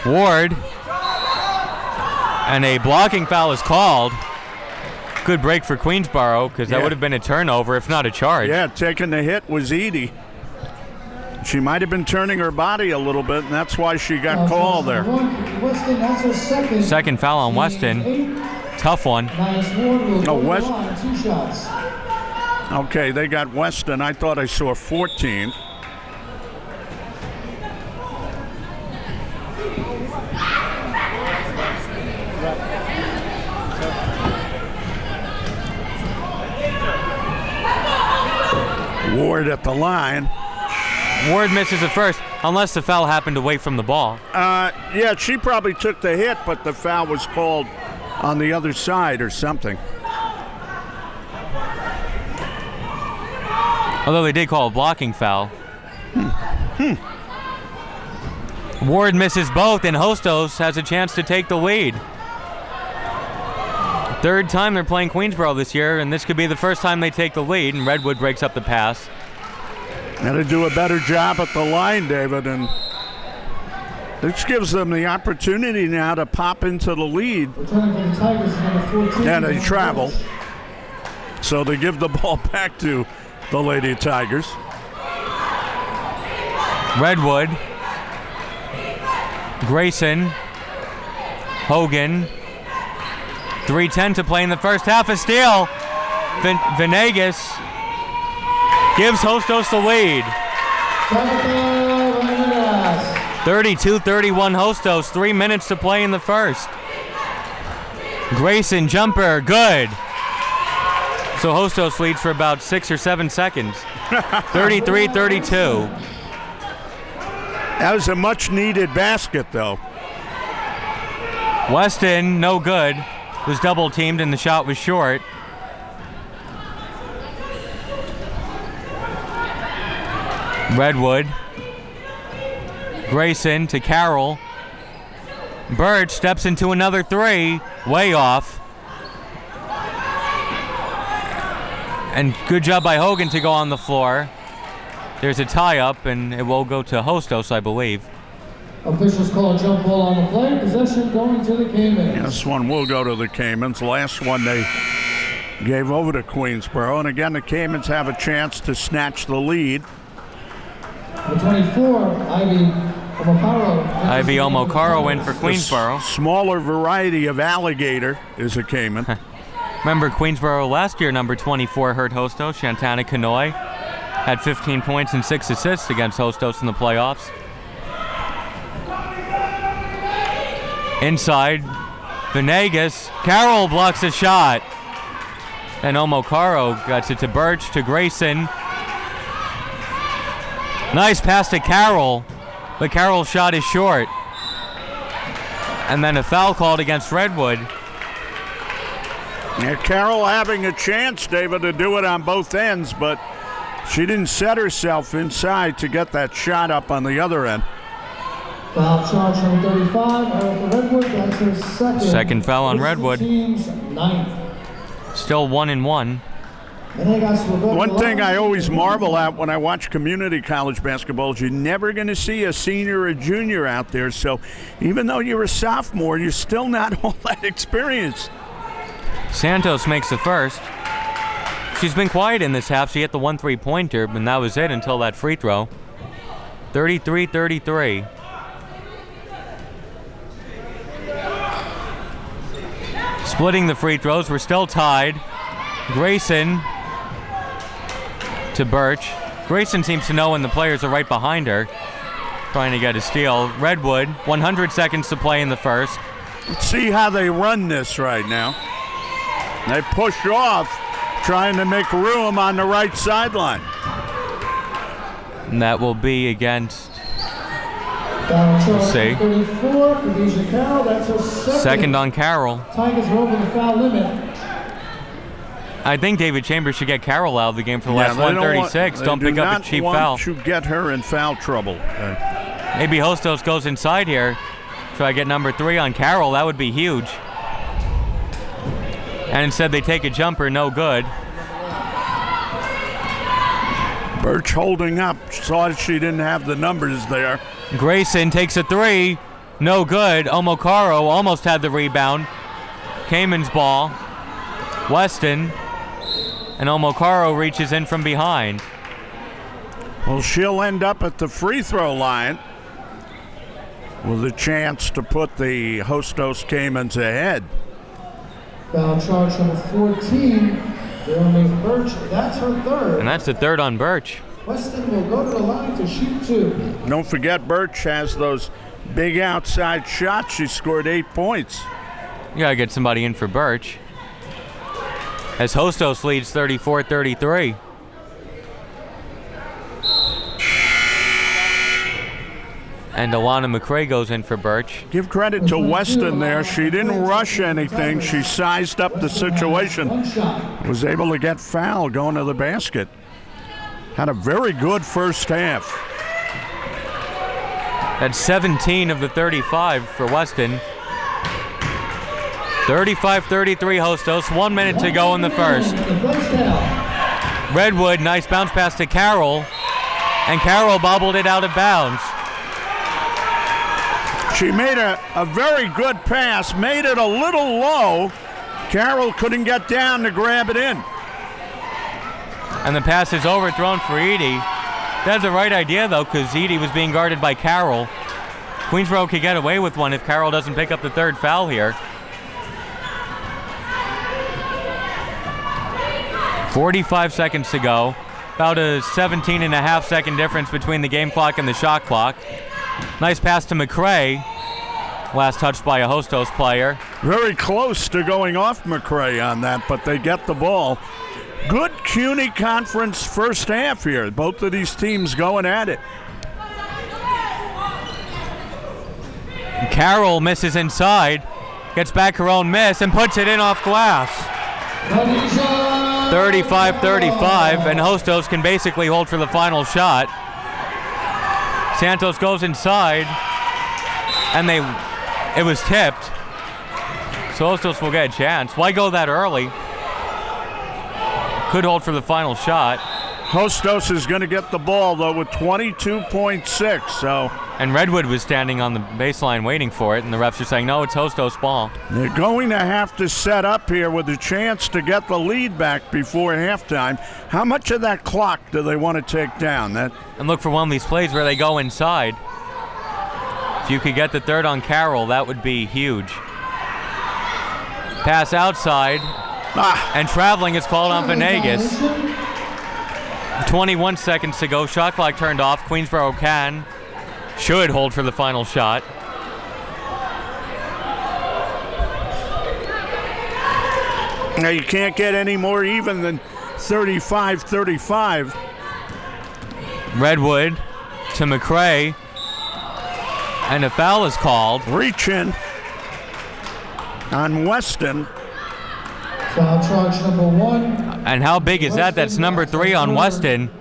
S2: Ward, and a blocking foul is called. Good break for Queensboro, because that would have been a turnover, if not a charge.
S3: Yeah, taking the hit was Edie. She might have been turning her body a little bit, and that's why she got called there.
S1: Weston has her
S2: Second foul on Weston. Tough one.
S3: Weston. Okay, they got Weston. I thought I saw 14. Ward at the line.
S2: Ward misses it first, unless the foul happened away from the ball.
S3: Yeah, she probably took the hit, but the foul was called on the other side or something.
S2: Although they did call a blocking foul. Ward misses both, and Hostos has a chance to take the lead. Third time they're playing Queensboro this year, and this could be the first time they take the lead, and Redwood breaks up the pass.
S3: Got to do a better job at the line, David, and this gives them the opportunity now to pop into the lead. And they travel. So they give the ball back to the Lady Tigers.
S2: Redwood, Grayson, Hogan. 3:10 to play in the first half. A steal. Vanegas gives Hostos the lead. 32-31 Hostos. 3 minutes to play in the first. Grayson jumper, good. So Hostos leads for about 6 or 7 seconds. 33-32.
S3: That was a much-needed basket, though.
S2: Weston, no good. Was double teamed and the shot was short. Redwood Grayson to Carroll. Burch steps into another three, way off. And good job by Hogan to go on the floor. There's a tie-up, and it will go to Hostos, I believe.
S1: Officials call a jump ball on the play. Possession going to the Caimans.
S3: This one will go to the Caimans. Last one they gave over to Queensboro. And again, the Caimans have a chance to snatch the lead.
S1: The 24, Ivy Omokaro.
S2: Ivy Omokaro in for Queensboro.
S3: Smaller variety of alligator is a Caiman.
S2: Remember Queensboro last year, number 24 hurt Hostos. Shantana Kanoy had 15 points and 6 assists against Hostos in the playoffs. Inside, Vanegas. Carroll blocks a shot. And Omokaro gets it to Burch, to Grayson. Nice pass to Carroll, but Carroll's shot is short. And then a foul called against Redwood.
S3: Yeah, Carroll having a chance, David, to do it on both ends, but she didn't set herself inside to get that shot up on the other end.
S1: Foul charge number 35, for Redwood. That's her second.
S2: Second foul on Redwood.
S1: Team's ninth.
S2: Still 1-1.
S3: One thing I always marvel at when I watch community college basketball is you're never going to see a senior or a junior out there. So even though you're a sophomore, you're still not all that experienced.
S2: Santos makes the first. She's been quiet in this half. She hit the 1 3-pointer, and that was it until that free throw. 33-33. Splitting the free throws. We're still tied. Grayson to Burch. Grayson seems to know when the players are right behind her, trying to get a steal. Redwood, 100 seconds to play in the first.
S3: Let's see how they run this right now. They push off, trying to make room on the right sideline.
S2: And that will be against,
S1: Let's
S2: see.
S1: 34, Khadijah Carroll. That's her
S2: Second on Carroll.
S1: Tigers are over the foul limit.
S2: I think David Chambers should get Carroll out of the game for the last 136. Don't pick up a cheap foul.
S3: To get her in foul trouble.
S2: Maybe Hostos goes inside here. Try to get number 3 on Carroll. That would be huge. And instead they take a jumper, no good.
S3: Burch holding up. Saw she didn't have the numbers there.
S2: Grayson takes a 3. No good. Omokaro almost had the rebound. Caimans ball. Weston. And Omokaro reaches in from behind.
S3: Well, she'll end up at the free throw line with a chance to put the Hostos Caimans ahead.
S1: Foul charge number 14, Daomi Burch. That's her third.
S2: And that's the third on Burch.
S1: Weston will go to the line to shoot 2.
S3: Don't forget, Burch has those big outside shots. She scored 8 points.
S2: You gotta get somebody in for Burch. As Hostos leads 34-33. And Alana McCrae goes in for Burch.
S3: Give credit to Weston there. She didn't rush anything. She sized up the situation. Was able to get fouled going to the basket. Had a very good first half.
S2: That's 17 of the 35 for Weston. 35-33 Hostos. 1 minute to go in the first. Redwood, nice bounce pass to Carroll. And Carroll bobbled it out of bounds.
S3: She made a very good pass, made it a little low. Carroll couldn't get down to grab it in.
S2: And the pass is overthrown for Edie. That's the right idea, though, because Edie was being guarded by Carroll. Queensboro could get away with one if Carroll doesn't pick up the third foul here. 45 seconds to go. About a 17.5-second difference between the game clock and the shot clock. Nice pass to McCrae. Last touched by a Hostos player.
S3: Very close to going off McCrae on that, but they get the ball. Good CUNY Conference first half here. Both of these teams going at it.
S2: Carroll misses inside. Gets back her own miss and puts it in off glass. 35-35, and Hostos can basically hold for the final shot. Santos goes inside, and it was tipped. So Hostos will get a chance. Why go that early? Could hold for the final shot.
S3: Hostos is going to get the ball, though, with 22.6, so...
S2: And Redwood was standing on the baseline waiting for it, and the refs are saying, no, it's Hostos' ball.
S3: They're going to have to set up here with a chance to get the lead back before halftime. How much of that clock do they want to take down?
S2: And look for one of these plays where they go inside. If you could get the third on Carroll, that would be huge. Pass outside, and traveling is called on Vanegas. 21 seconds to go. Shot clock turned off. Queensborough should hold for the final shot.
S3: Now you can't get any more even than 35-35.
S2: Redwood to McCray, and a foul is called.
S3: Reach in on Weston.
S1: Foul charge number 1.
S2: And how big is that? That's number 3 on Weston.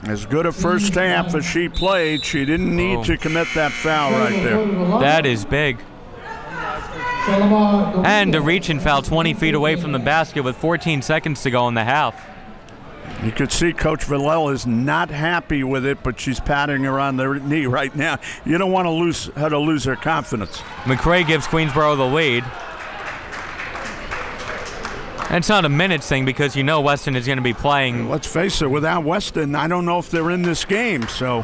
S3: As good a first half as she played, she didn't need to commit that foul right there.
S2: That is big. And a reach and foul 20 feet away from the basket with 14 seconds to go in the half.
S3: You could see Coach Villel is not happy with it, but she's patting her on the knee right now. You don't want to lose her confidence.
S2: McCray gives Queensborough the lead. And it's not a minutes thing because you know Weston is going to be playing.
S3: Let's face it, without Weston, I don't know if they're in this game, so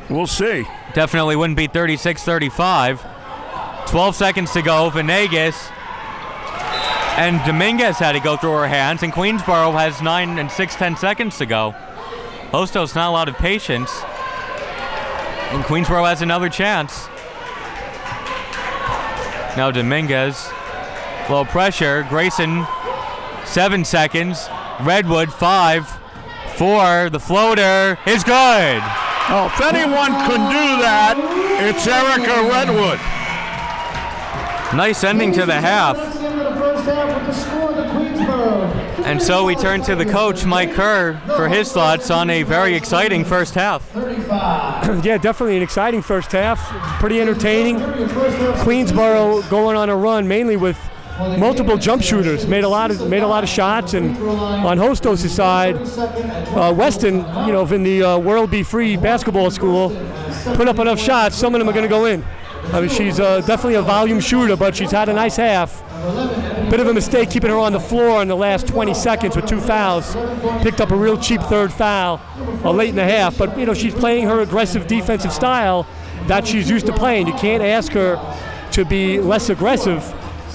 S3: we'll see.
S2: Definitely wouldn't be 36-35. 12 seconds to go. Vanegas and Dominguez had to go through her hands, and Queensborough has 9 and 10 seconds to go. Hostos not a lot of patience, and Queensborough has another chance. Now Dominguez, low pressure. Grayson, 7 seconds. Redwood, 5, 4. The floater is good.
S3: Oh, if anyone can do that, it's Erica Redwood.
S2: Nice ending to the half. And so we turn to the coach, Mike Kerr, for his thoughts on a very exciting first half.
S4: Yeah, definitely an exciting first half. Pretty entertaining. Queensborough going on a run, mainly with multiple jump shooters. Made a lot of shots, and on Hostos' side, Weston, in the World Be Free basketball school, put up enough shots. Some of them are going to go in. I mean, she's definitely a volume shooter, but she's had a nice half. Bit of a mistake keeping her on the floor in the last 20 seconds with 2 fouls. Picked up a real cheap third foul late in the half, but she's playing her aggressive defensive style that she's used to playing. You can't ask her to be less aggressive.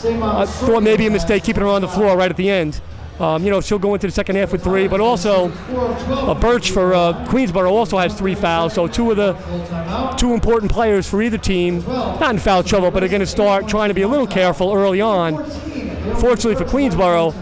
S4: I thought maybe a mistake keeping her on the floor right at the end. She'll go into the second half with 3, but also Burch for Queensborough also has 3 fouls, so 2 of the 2 important players for either team, not in foul trouble, but are going to start trying to be a little careful early on. Fortunately for Queensborough,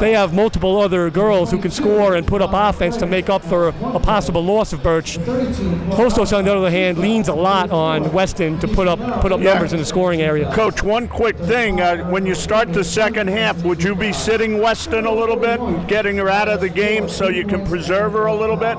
S4: they have multiple other girls who can score and put up offense to make up for a possible loss of Burch. Hostos, on the other hand, leans a lot on Weston to put up numbers in the scoring area.
S3: Coach, one quick thing. When you start the second half, would you be sitting Weston a little bit and getting her out of the game so you can preserve her a little bit?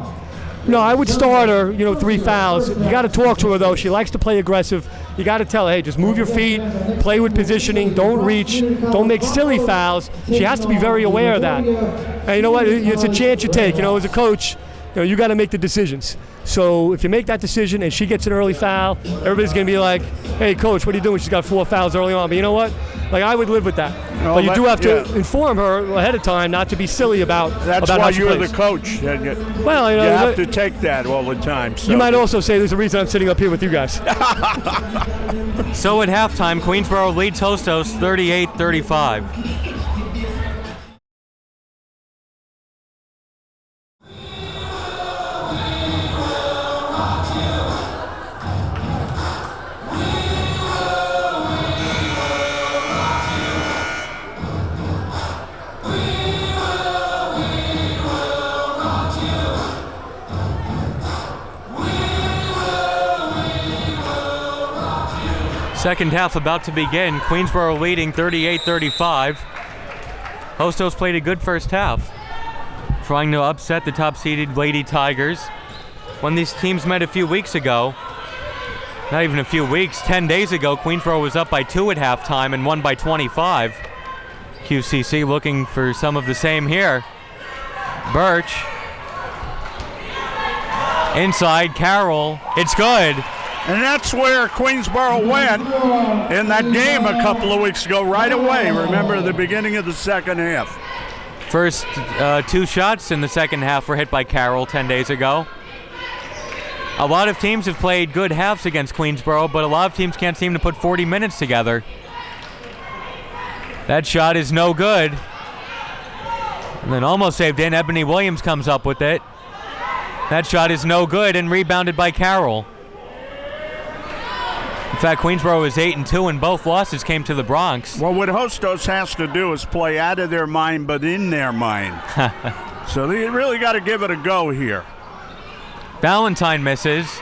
S4: No, I would start her, 3 fouls. You got to talk to her, though. She likes to play aggressive. You got to tell her, hey, just move your feet, play with positioning, don't reach, don't make silly fouls. She has to be very aware of that. And you know what? It's a chance you take. As a coach, you got to make the decisions. So if you make that decision and she gets an early foul, everybody's going to be like, hey, coach, what are you doing? She's got 4 fouls early on. But you know what? I would live with that. But you do have to inform her ahead of time not to be silly about
S3: That's
S4: about
S3: why
S4: how she
S3: you're
S4: plays.
S3: the coach.
S4: Well,
S3: you have to take that all the time. So.
S4: You might also say there's a reason I'm sitting up here with you guys.
S2: So at halftime, Queensborough leads Hostos 38-35. Second half about to begin. Queensborough leading 38-35. Hostos played a good first half, trying to upset the top-seeded Lady Tigers. When these teams met a few weeks ago, not even a few weeks, 10 days ago, Queensboro was up by 2 at halftime and won by 25. QCC looking for some of the same here. Burch. Inside, Carroll. It's good.
S3: And that's where Queensboro went in that game a couple of weeks ago, right away. Remember the beginning of the second half.
S2: First 2 shots in the second half were hit by Carroll 10 days ago. A lot of teams have played good halves against Queensboro, but a lot of teams can't seem to put 40 minutes together. That shot is no good. And then almost saved in. Ebony Williams comes up with it. That shot is no good and rebounded by Carroll. In fact, Queensboro is 8-2 and both losses came to the Bronx.
S3: Well, what Hostos has to do is play out of their mind but in their mind. So they really got to give it a go here.
S2: Valentine misses.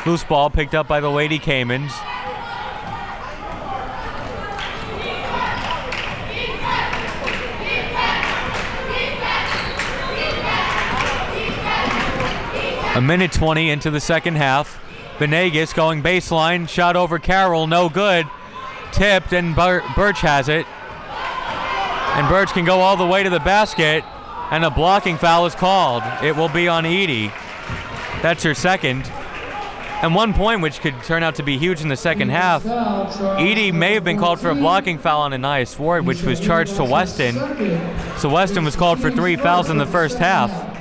S2: Loose ball picked up by the Lady Caimans. A minute 20 into the second half. Vanegas going baseline, shot over Carroll, no good. Tipped, and Burch has it. And Burch can go all the way to the basket, and a blocking foul is called. It will be on Edie. That's her second. And 1 point, which could turn out to be huge in the second half. Edie may have been called for a blocking foul on Anaya Swart, which was charged to Weston. So Weston was called for 3 fouls in the first half.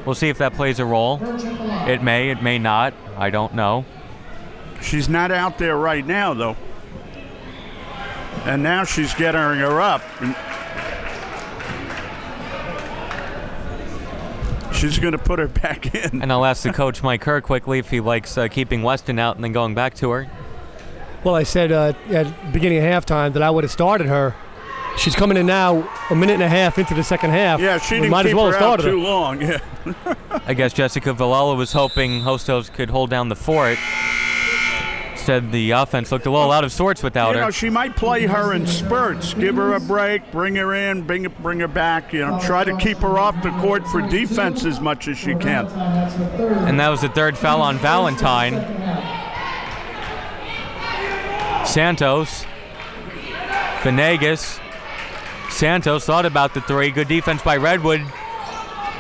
S2: We'll see if that plays a role. It may not. I don't know.
S3: She's not out there right now, though. And now she's getting her up. She's going to put her back in.
S2: And I'll ask the coach, Mike Kerr, quickly if he likes keeping Weston out and then going back to her.
S4: Well, I said at the beginning of halftime that I would have started her. She's coming in now a minute and a half into the second half.
S3: Yeah, she didn't
S4: might
S3: keep
S4: as well
S3: her
S4: have
S3: out
S4: started
S3: too long. Yeah.
S2: I guess Jessica Villala was hoping Hostos could hold down the fort. Instead, the offense looked a little out of sorts without her.
S3: She might play her in spurts. Give her a break, bring her in, bring her back. Try to keep her off the court for defense as much as she can.
S2: And that was the third foul on Valentine. Santos. Vanegas. Santos thought about the 3. Good defense by Redwood.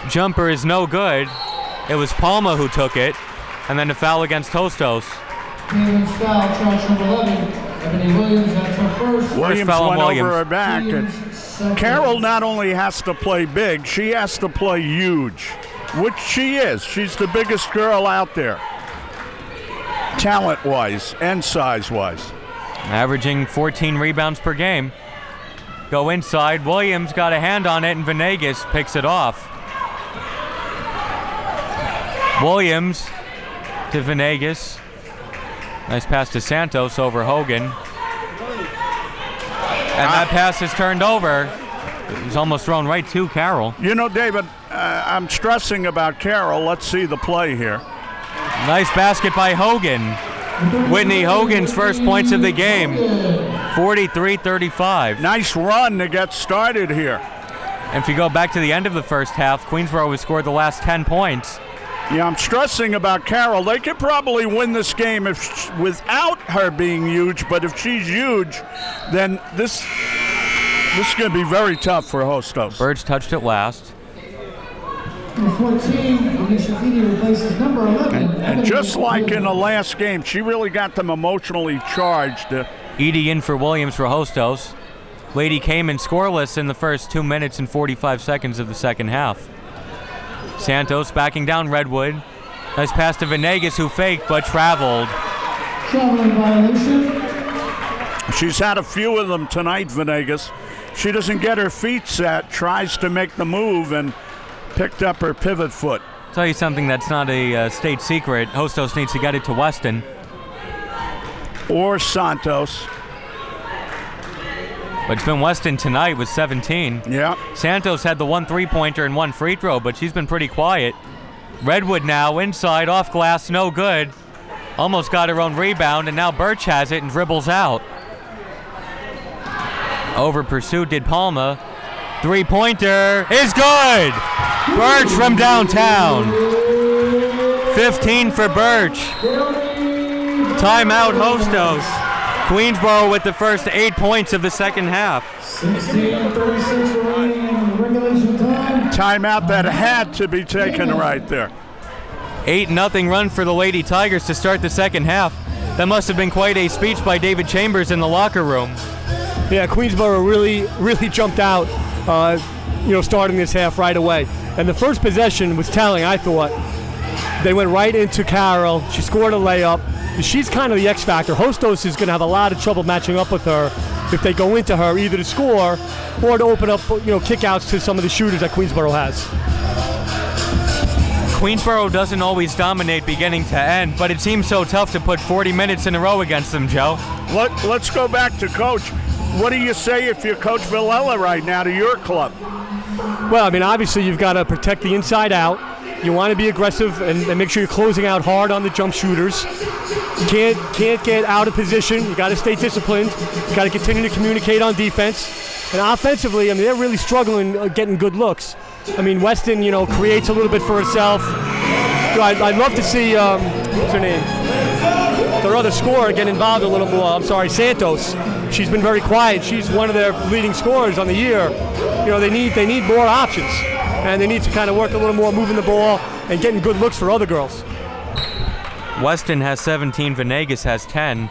S2: Jumper is no good. It was Palma who took it. And then a foul against Hostos.
S3: Williams
S2: foul on
S3: went
S2: Williams.
S3: over her back. And Carroll not only has to play big, she has to play huge, which she is. She's the biggest girl out there, talent-wise and size-wise.
S2: Averaging 14 rebounds per game. Go inside. Williams got a hand on it, and Vanegas picks it off. Williams to Vanegas. Nice pass to Santos over Hogan. And that pass is turned over. It was almost thrown right to Carroll.
S3: David, I'm stressing about Carroll. Let's see the play here.
S2: Nice basket by Hogan. Whitney Hogan's first points of the game. 43-35.
S3: Nice run to get started here.
S2: And if you go back to the end of the first half, Queensboro has scored the last 10 points.
S3: Yeah, I'm stressing about Carroll. They could probably win this game without her being huge, but if she's huge, then this is going to be very tough for Hostos.
S2: Burch touched it last.
S3: And just like in the last game, she really got them emotionally charged.
S2: Edie in for Williams for Hostos. Lady Caimans scoreless in the first 2 minutes and 45 seconds of the second half. Santos backing down Redwood. Nice pass to Vanegas, who faked but traveled.
S1: Traveling violation.
S3: She's had a few of them tonight, Vanegas. She doesn't get her feet set, tries to make the move, and picked up her pivot foot.
S2: I'll tell you something that's not a state secret. Hostos needs to get it to Weston.
S3: Or Santos.
S2: But it's been Weston tonight with 17.
S3: Yeah.
S2: Santos had the 1 3-pointer and 1 free throw, but she's been pretty quiet. Redwood now inside, off glass, no good. Almost got her own rebound, and now Burch has it and dribbles out. Over pursuit did Palma. 3-pointer is good! Burch from downtown. 15 for Burch. Timeout Hostos. Queensboro with the first 8 points of the second half.
S1: 16:36 remaining in regulation time.
S3: Timeout that had to be taken right there.
S2: 8-0 run for the Lady Tigers to start the second half. That must have been quite a speech by David Chambers in the locker room.
S4: Yeah, Queensboro really jumped out, starting this half right away. And the first possession was telling, I thought. They went right into Carol. She scored a layup. She's kind of the X factor. Hostos is going to have a lot of trouble matching up with her if they go into her, either to score or to open up, kickouts to some of the shooters that Queensboro has.
S2: Queensboro doesn't always dominate beginning to end, but it seems so tough to put 40 minutes in a row against them, Joe.
S3: Let's go back to Coach. What do you say if you're Coach Villela right now to your club?
S4: Well, I mean, obviously you've got to protect the inside out. You want to be aggressive and make sure you're closing out hard on the jump shooters. You can't get out of position. You got to stay disciplined. You got to continue to communicate on defense. And offensively, I mean, they're really struggling getting good looks. I mean, Weston, creates a little bit for herself. I'd love to see, what's her name? Their other scorer get involved a little more. I'm sorry, Santos. She's been very quiet. She's one of their leading scorers on the year. They need more options. And they need to kind of work a little more moving the ball and getting good looks for other girls.
S2: Weston has 17, Vanegas has 10,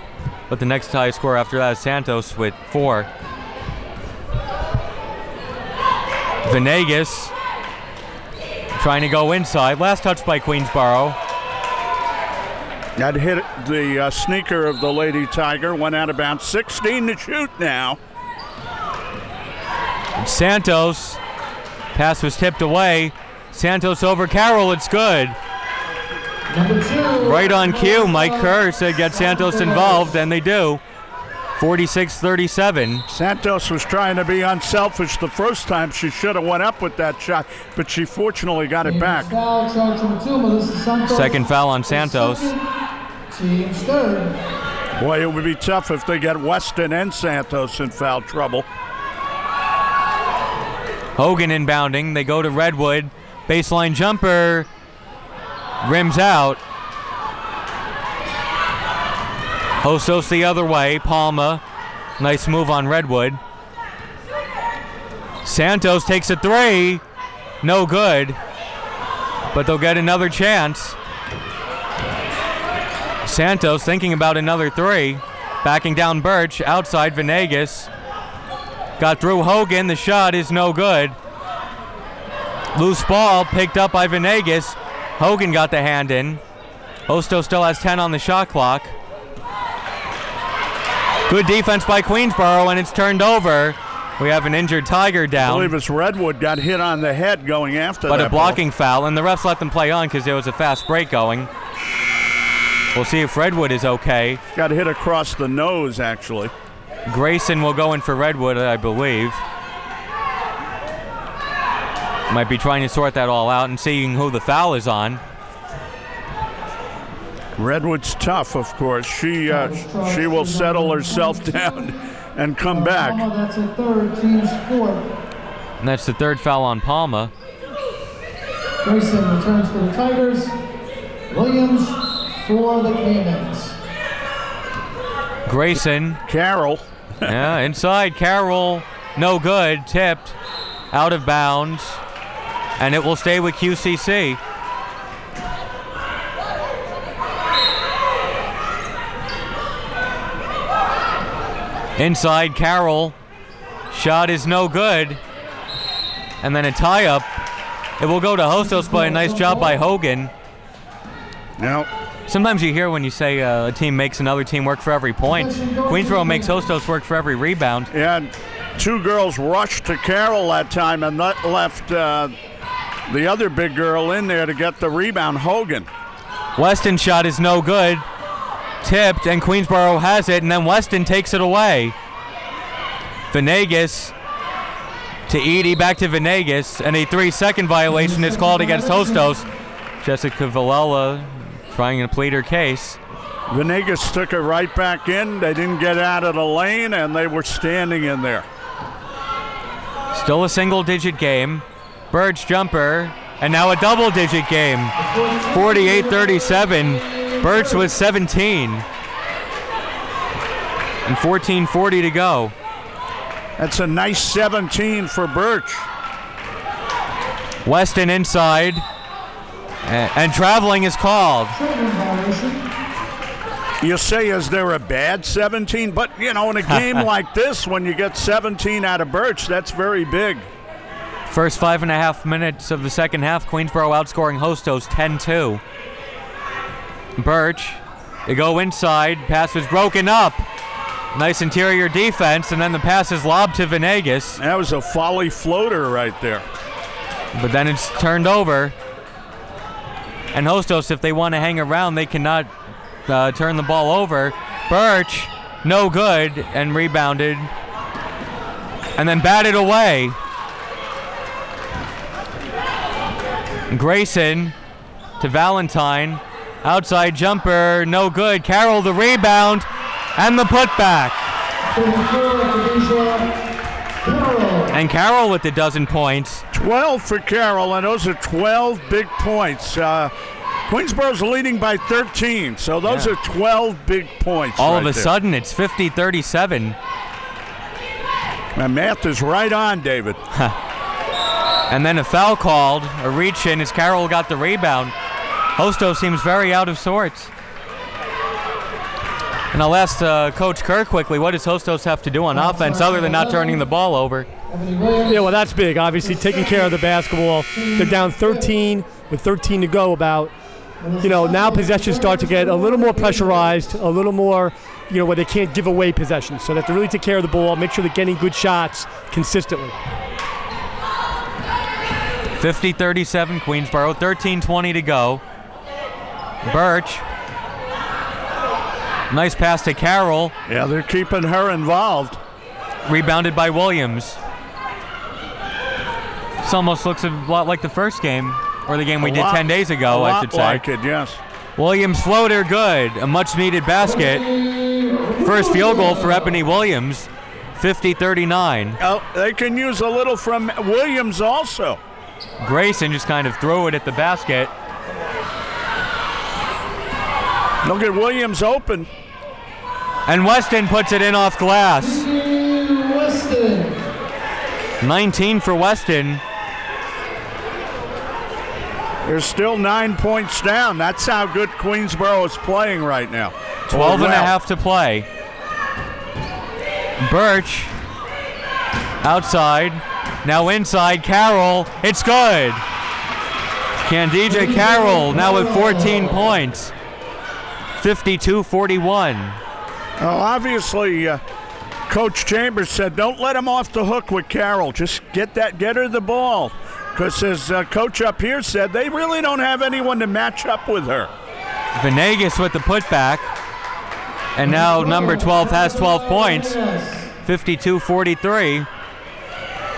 S2: but the next high scorer after that is Santos with 4. Vanegas trying to go inside. Last touch by Queensboro.
S3: That hit the sneaker of the Lady Tiger, went out of bounds. 16 to shoot now.
S2: Santos. Pass was tipped away. Santos over Carroll. It's good. Right on cue, Mike Kerr said get Santos involved, and they do. 46-37.
S3: Santos was trying to be unselfish the first time. She should have went up with that shot, but she fortunately got it back.
S2: Second foul on Santos.
S1: Team's third.
S3: Boy, it would be tough if they get Weston and Santos in foul trouble.
S2: Hogan inbounding. They go to Redwood. Baseline jumper. Rims out. Hostos the other way. Palma. Nice move on Redwood. Santos takes a 3. No good. But they'll get another chance. Santos thinking about another 3. Backing down Burch. Outside Vanegas. Got through Hogan. The shot is no good. Loose ball picked up by Vanegas. Hogan got the hand in. Hostos still has 10 on the shot clock. Good defense by Queensboro, and it's turned over. We have an injured Tiger down.
S3: I believe it's Redwood got hit on the head going after that.
S2: But a blocking foul, and the refs let them play on because there was a fast break going. We'll see if Redwood is okay.
S3: Got hit across the nose, actually.
S2: Grayson will go in for Redwood, I believe. Might be trying to sort that all out and seeing who the foul is on.
S3: Redwood's tough, of course. She will settle herself down and come back.
S1: That's a third, team's fourth.
S2: And that's the third foul on Palma.
S1: Grayson returns for the Tigers. Williams for the Caimans.
S2: Grayson.
S3: Carroll.
S2: Yeah, inside. Carroll. No good. Tipped. Out of bounds. And it will stay with QCC. Inside, Carroll. Shot is no good. And then a tie-up. It will go to Hostos, but a nice job by Hogan.
S3: Now,
S2: sometimes you hear when you say a team makes another team work for every point. Queensboro makes Hostos work for every rebound.
S3: Yeah, 2 girls rushed to Carroll that time and that left the other big girl in there to get the rebound, Hogan.
S2: Weston's shot is no good. Tipped, and Queensboro has it, and then Weston takes it away. Vanegas to Edie, back to Vanegas, and a 3-second violation is called against Hostos. Jessica Villela trying to plead her case.
S3: Vanegas took it right back in. They didn't get out of the lane, and they were standing in there.
S2: Still a single-digit game. Burch jumper, and now a double-digit game. 48-37. Burch with 17. And 14:40 to go.
S3: That's a nice 17 for Burch.
S2: Weston inside. And traveling is called.
S3: You say, is there a bad 17? But, you know, in a game like this, when you get 17 out of Burch, that's very big.
S2: First 5.5 minutes of the second half, Queensboro outscoring Hostos 10-2. Burch, they go inside, pass was broken up. Nice interior defense, and then the pass is lobbed to Vanegas.
S3: That was a folly floater right there.
S2: But then it's turned over. And Hostos, if they want to hang around, they cannot turn the ball over. Burch, no good, and rebounded. And then batted away. Grayson to Valentine. Outside jumper, no good. Carroll the rebound and the putback. And Carroll with the dozen points.
S3: 12 for Carroll, and those are 12 big points. Queensboro's leading by 13, so those are 12 big points.
S2: All of a sudden, it's 50-37.
S3: My math is right on, David.
S2: And then a foul called, a reach in as Carroll got the rebound. Hostos seems very out of sorts. And I'll ask Coach Kerr quickly, what does Hostos have to do on offense other than not turning the ball over?
S4: Yeah, well, that's big, obviously, taking care of the basketball. They're down 13 with 13 to go about. You know, now possessions start to get a little more pressurized, a little more, you know, where they can't give away possessions. So they have to really take care of the ball, make sure they're getting good shots consistently.
S2: 50-37 Queensboro, 13:20 to go. Burch. Nice pass to Carroll.
S3: Yeah, they're keeping her involved.
S2: Rebounded by Williams. This almost looks a lot like the first game, or the game we did 10 days ago, I should say.
S3: Like it, yes.
S2: Williams floater good, a much-needed basket. First field goal for Ebony Williams, 50-39.
S3: Oh, they can use a little from Williams also.
S2: Grayson just kind of threw it at the basket.
S3: Look at Williams open.
S2: And Weston puts it in off glass. 19 for Weston.
S3: They're still 9 points down. That's how good Queensboro is playing right now.
S2: 12 and a half to play. Burch outside. Now inside, Carroll. It's good. Candija Carroll now with 14 points. 52-41.
S3: Well, obviously, Coach Chambers said, don't let him off the hook with Carroll. Just get her the ball. Because as Coach up here said, they really don't have anyone to match up with her.
S2: Vanegas with the putback. And now number 12 has 12 points. 52-43.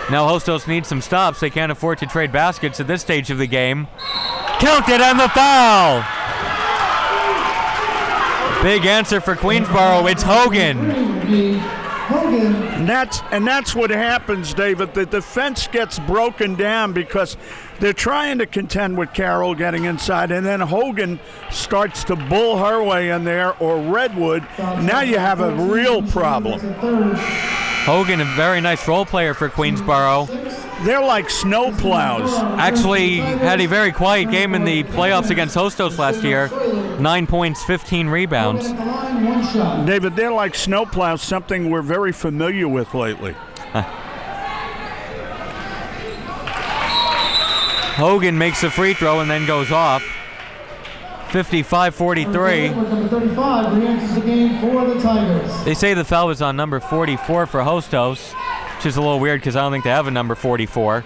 S2: Now Hostos needs some stops. They can't afford to trade baskets at this stage of the game. Counted on the foul. Big answer for Queensboro. It's Hogan.
S3: And that's what happens, David. The defense gets broken down because they're trying to contend with Carroll getting inside, and then Hogan starts to bull her way in there, or Redwood. Now you have a real problem.
S2: Hogan, a very nice role player for Queensboro.
S3: They're like snow plows.
S2: Actually had a very quiet game in the playoffs against Hostos last year. 9 points, 15 rebounds.
S3: David, they're like snow plows, something we're very familiar with lately.
S2: Hogan makes a free throw and then goes off. 55-43. They say the foul was on number 44 for Hostos, which is a little weird because I don't think they have a number 44.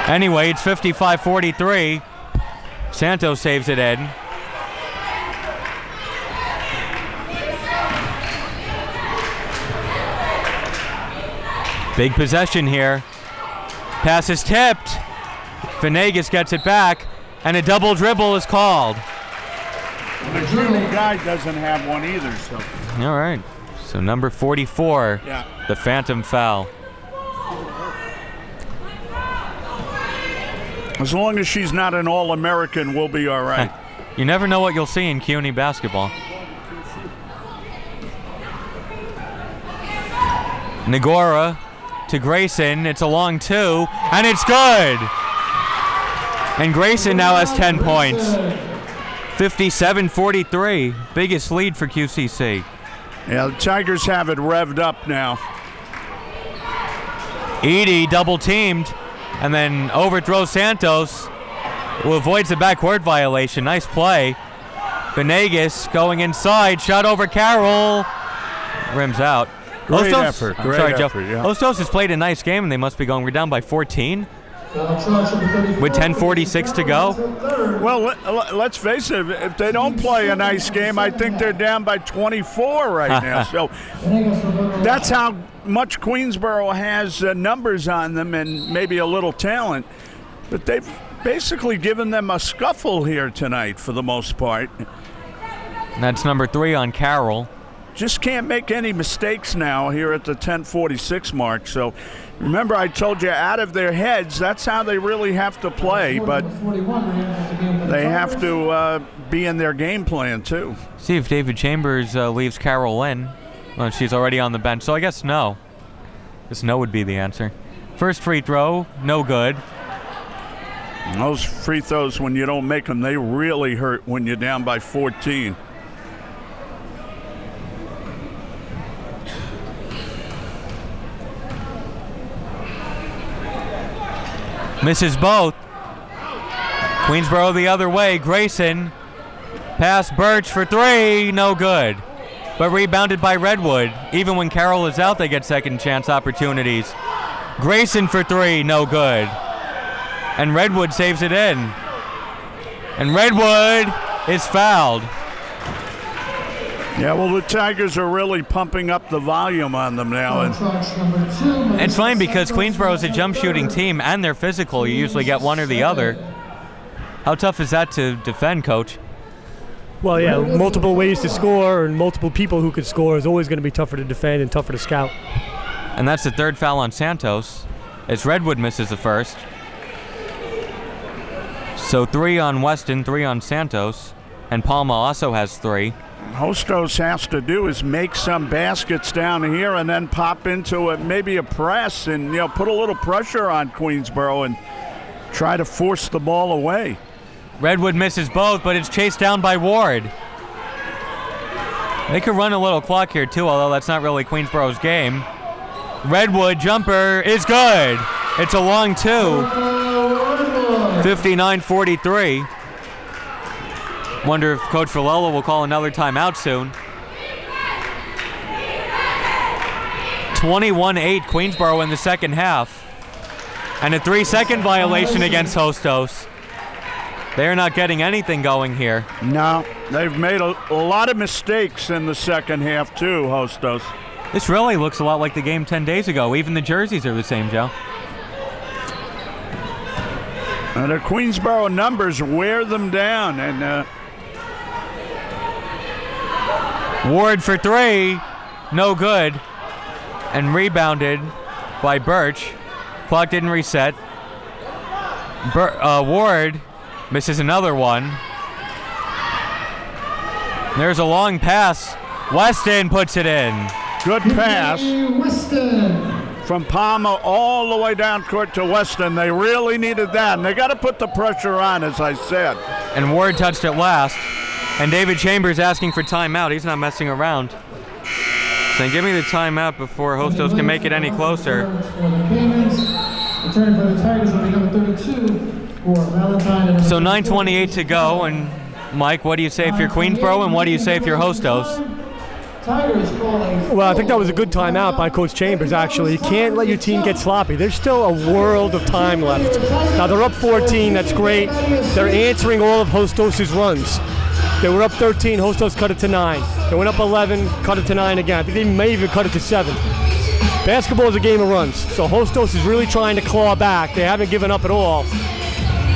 S2: Anyway, it's 55-43. Santos saves it in. Big possession here. Pass is tipped. Vanegas gets it back, and a double dribble is called.
S3: The dribble guy doesn't have one either, so.
S2: All right. So number 44,
S3: yeah.
S2: The phantom foul.
S3: As long as she's not an All-American, we'll be all right.
S2: You never know what you'll see in CUNY basketball. Nagora to Grayson. It's a long 2, and it's good. And Grayson now has 10 points. 57-43. Biggest lead for QCC.
S3: Yeah, the Tigers have it revved up now.
S2: Edie double teamed and then overthrows Santos, who avoids the backcourt violation. Nice play. Vanegas going inside, shot over Carroll. Rims out.
S3: Great effort. Great
S2: sorry,
S3: effort,
S2: Joe.
S3: yeah.
S2: Hostos has played a nice game, and they must be going. We're down by 14 with 10:46 to go.
S3: Well, let's face it. If they don't play a nice game, I think they're down by 24 right now. So that's how much Queensboro has numbers on them and maybe a little talent. But they've basically given them a scuffle here tonight for the most part.
S2: That's number 3 on Carroll.
S3: Just can't make any mistakes now here at the 10:46 mark. So remember, I told you, out of their heads, that's how they really have to play. But they have to be in their game plan, too.
S2: See if David Chambers leaves Carroll in. Well, she's already on the bench, so I guess no. I guess no would be the answer. First free throw, no good.
S3: And those free throws, when you don't make them, they really hurt when you're down by 14.
S2: Misses both. Queensboro the other way. Grayson. Pass Burch for 3. No good. But rebounded by Redwood. Even when Carroll is out, they get second chance opportunities. Grayson for 3. No good. And Redwood saves it in. And Redwood is fouled.
S3: Yeah, well, the Tigers are really pumping up the volume on them now. And
S2: it's fine because Queensboro is a jump shooting team and they're physical. You usually get one or the other. How tough is that to defend, Coach?
S4: Well, yeah, multiple ways to score and multiple people who could score is always going to be tougher to defend and tougher to scout.
S2: And that's the 3rd foul on Santos, as Redwood misses the first. So 3 on Weston, 3 on Santos, and Palma also has 3.
S3: Hostos has to do is make some baskets down here and then pop into maybe a press and put a little pressure on Queensboro and try to force the ball away.
S2: Redwood misses both, but it's chased down by Ward. They could run a little clock here too, although that's not really Queensboro's game. Redwood jumper is good. It's a long 2. 59-43. Wonder if Coach Villella will call another timeout soon. 21-8 Queensboro in the second half. And a 3-second violation against Hostos. They're not getting anything going here.
S3: No, they've made a lot of mistakes in the second half too, Hostos.
S2: This really looks a lot like the game 10 days ago. Even the jerseys are the same, Joe.
S3: And the Queensboro numbers wear them down. And
S2: Ward for 3, no good. And rebounded by Burch. Clock didn't reset. Ward misses another one. There's a long pass. Weston puts it in.
S3: Good pass from Palmer all the way down court to Weston. They really needed that, and they got to put the pressure on, as I said.
S2: And Ward touched it last. And David Chambers asking for timeout. He's not messing around. Saying, give me the timeout before Hostos can make it any closer. So 9:28 to go, and Mike, what do you say if you're Queensboro, and what do you say if you're Hostos?
S4: Well, I think that was a good timeout by Coach Chambers, actually. You can't let your team get sloppy. There's still a world of time left. Now, they're up 14. That's great. They're answering all of Hostos' runs. They were up 13. Hostos cut it to 9. They went up 11, cut it to 9 again. I think they may even cut it to 7. Basketball is a game of runs, so Hostos is really trying to claw back. They haven't given up at all.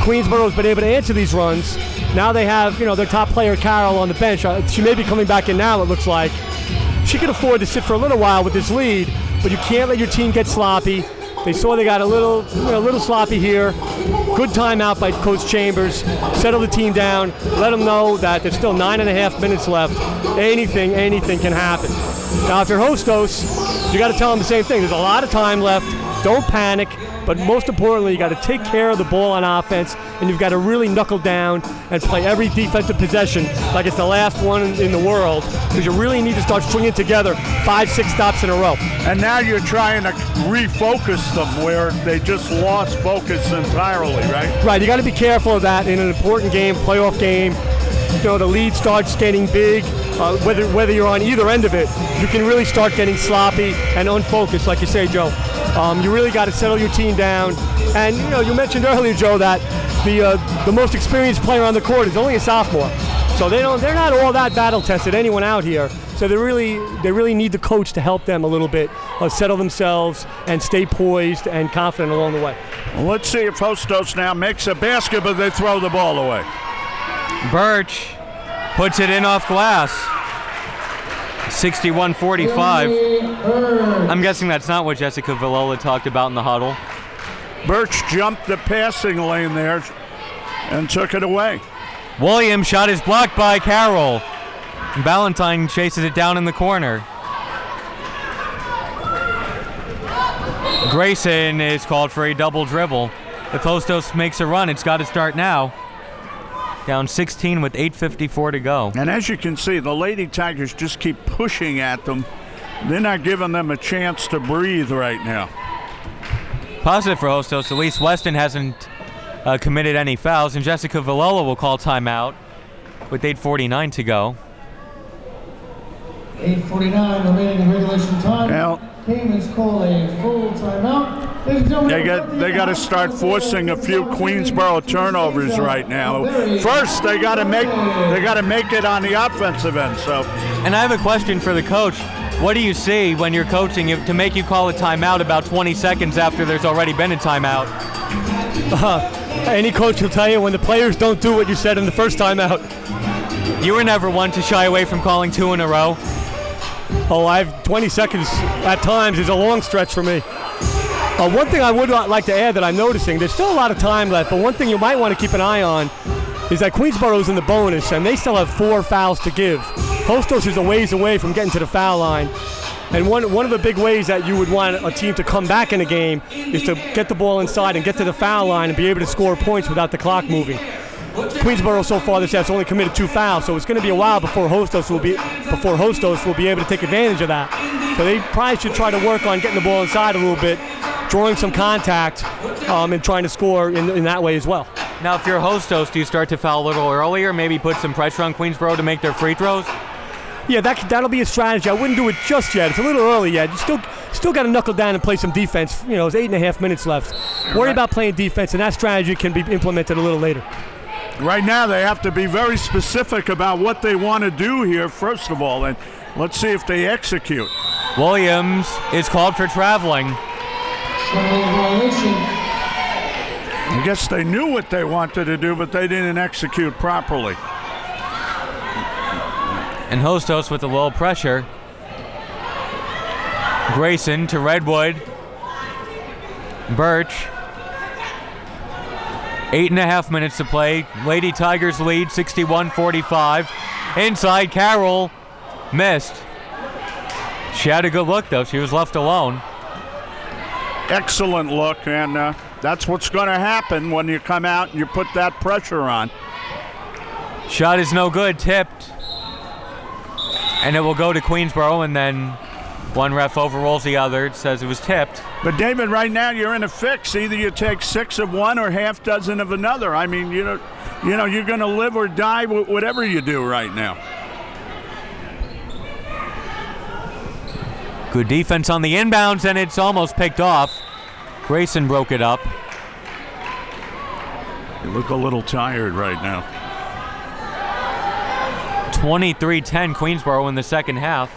S4: Queensboro has been able to answer these runs. Now they have, their top player, Carroll, on the bench. She may be coming back in now, it looks like. She can afford to sit for a little while with this lead, but you can't let your team get sloppy. They saw they got a little sloppy here. Good timeout by Coach Chambers. Settle the team down. Let them know that there's still 9.5 minutes left. Anything can happen. Now, if you're Hostos, you got to tell them the same thing. There's a lot of time left. Don't panic. But most importantly, you got to take care of the ball on offense, and you've got to really knuckle down and play every defensive possession like it's the last one in the world, because you really need to start stringing together 5-6 stops in a row.
S3: And now you're trying to refocus them where they just lost focus entirely, right?
S4: Right, you got to be careful of that in an important game, playoff game. You know, the lead starts getting big. Whether you're on either end of it, you can really start getting sloppy and unfocused, like you say, Joe. You really got to settle your team down. And you mentioned earlier, Joe, that the most experienced player on the court is only a sophomore. So they're not all that battle tested, anyone out here. So they really need the coach to help them a little bit, settle themselves and stay poised and confident along the way.
S3: Well, let's see if Hostos now makes a basket, but they throw the ball away.
S2: Burch puts it in off glass. 61-45. I'm guessing that's not what Jessica Villola talked about in the huddle.
S3: Burch jumped the passing lane there and took it away.
S2: Williams' shot is blocked by Carroll. Valentine chases it down in the corner. Grayson is called for a double dribble. If Hostos makes a run, it's got to start now. Down 16 with 8:54 to go.
S3: And as you can see, the Lady Tigers just keep pushing at them. They're not giving them a chance to breathe right now.
S2: Positive for Hostos. At least Weston hasn't committed any fouls, and Jessica Villola will call timeout with 8:49 to go.
S1: 8:49 remaining in regulation time.
S3: Now,
S1: Caimans call a full timeout.
S3: They got to start forcing a few Queensboro turnovers right now. First, they got to make it on the offensive end. So,
S2: and I have a question for the coach. What do you see when you're coaching to make you call a timeout about 20 seconds after there's already been a timeout?
S4: Any coach will tell you when the players don't do what you said in the first timeout.
S2: You were never one to shy away from calling 2 in a row.
S4: 20 seconds at times is a long stretch for me. One thing I would like to add that I'm noticing, there's still a lot of time left, but one thing you might want to keep an eye on is that Queensboro's in the bonus, and they still have 4 fouls to give. Hostos is a ways away from getting to the foul line. And one of the big ways that you would want a team to come back in a game is to get the ball inside and get to the foul line and be able to score points without the clock moving. Queensboro so far this year has only committed 2 fouls, so it's going to be a while before Hostos will be able to take advantage of that. So they probably should try to work on getting the ball inside a little bit, drawing some contact, and trying to score in that way as well.
S2: Now, if you're Hostos, do you start to foul a little earlier, maybe put some pressure on Queensboro to make their free throws?
S4: Yeah, that'll be a strategy. I wouldn't do it just yet. It's a little early yet. You still got to knuckle down and play some defense. There's 8.5 minutes left. Worry about playing defense, and that strategy can be implemented a little later.
S3: Right now, they have to be very specific about what they want to do here, first of all, and let's see if they execute.
S2: Williams is called for traveling.
S3: I guess they knew what they wanted to do, but they didn't execute properly.
S2: And Hostos with a little pressure. Grayson to Redwood. Burch. 8.5 minutes to play. Lady Tigers lead 61-45. Inside, Carroll missed. She had a good look, though. She was left alone.
S3: Excellent look, and that's what's going to happen when you come out and you put that pressure on.
S2: Shot is no good, tipped. And it will go to Queensboro, and then one ref overrules the other. It says it was tipped.
S3: But David, right now you're in a fix. Either you take 6 of one or half dozen of another. I mean, you're going to live or die with whatever you do right now.
S2: Good defense on the inbounds, and it's almost picked off. Grayson broke it up.
S3: You look a little tired right now.
S2: 23-10 Queensboro in the second half.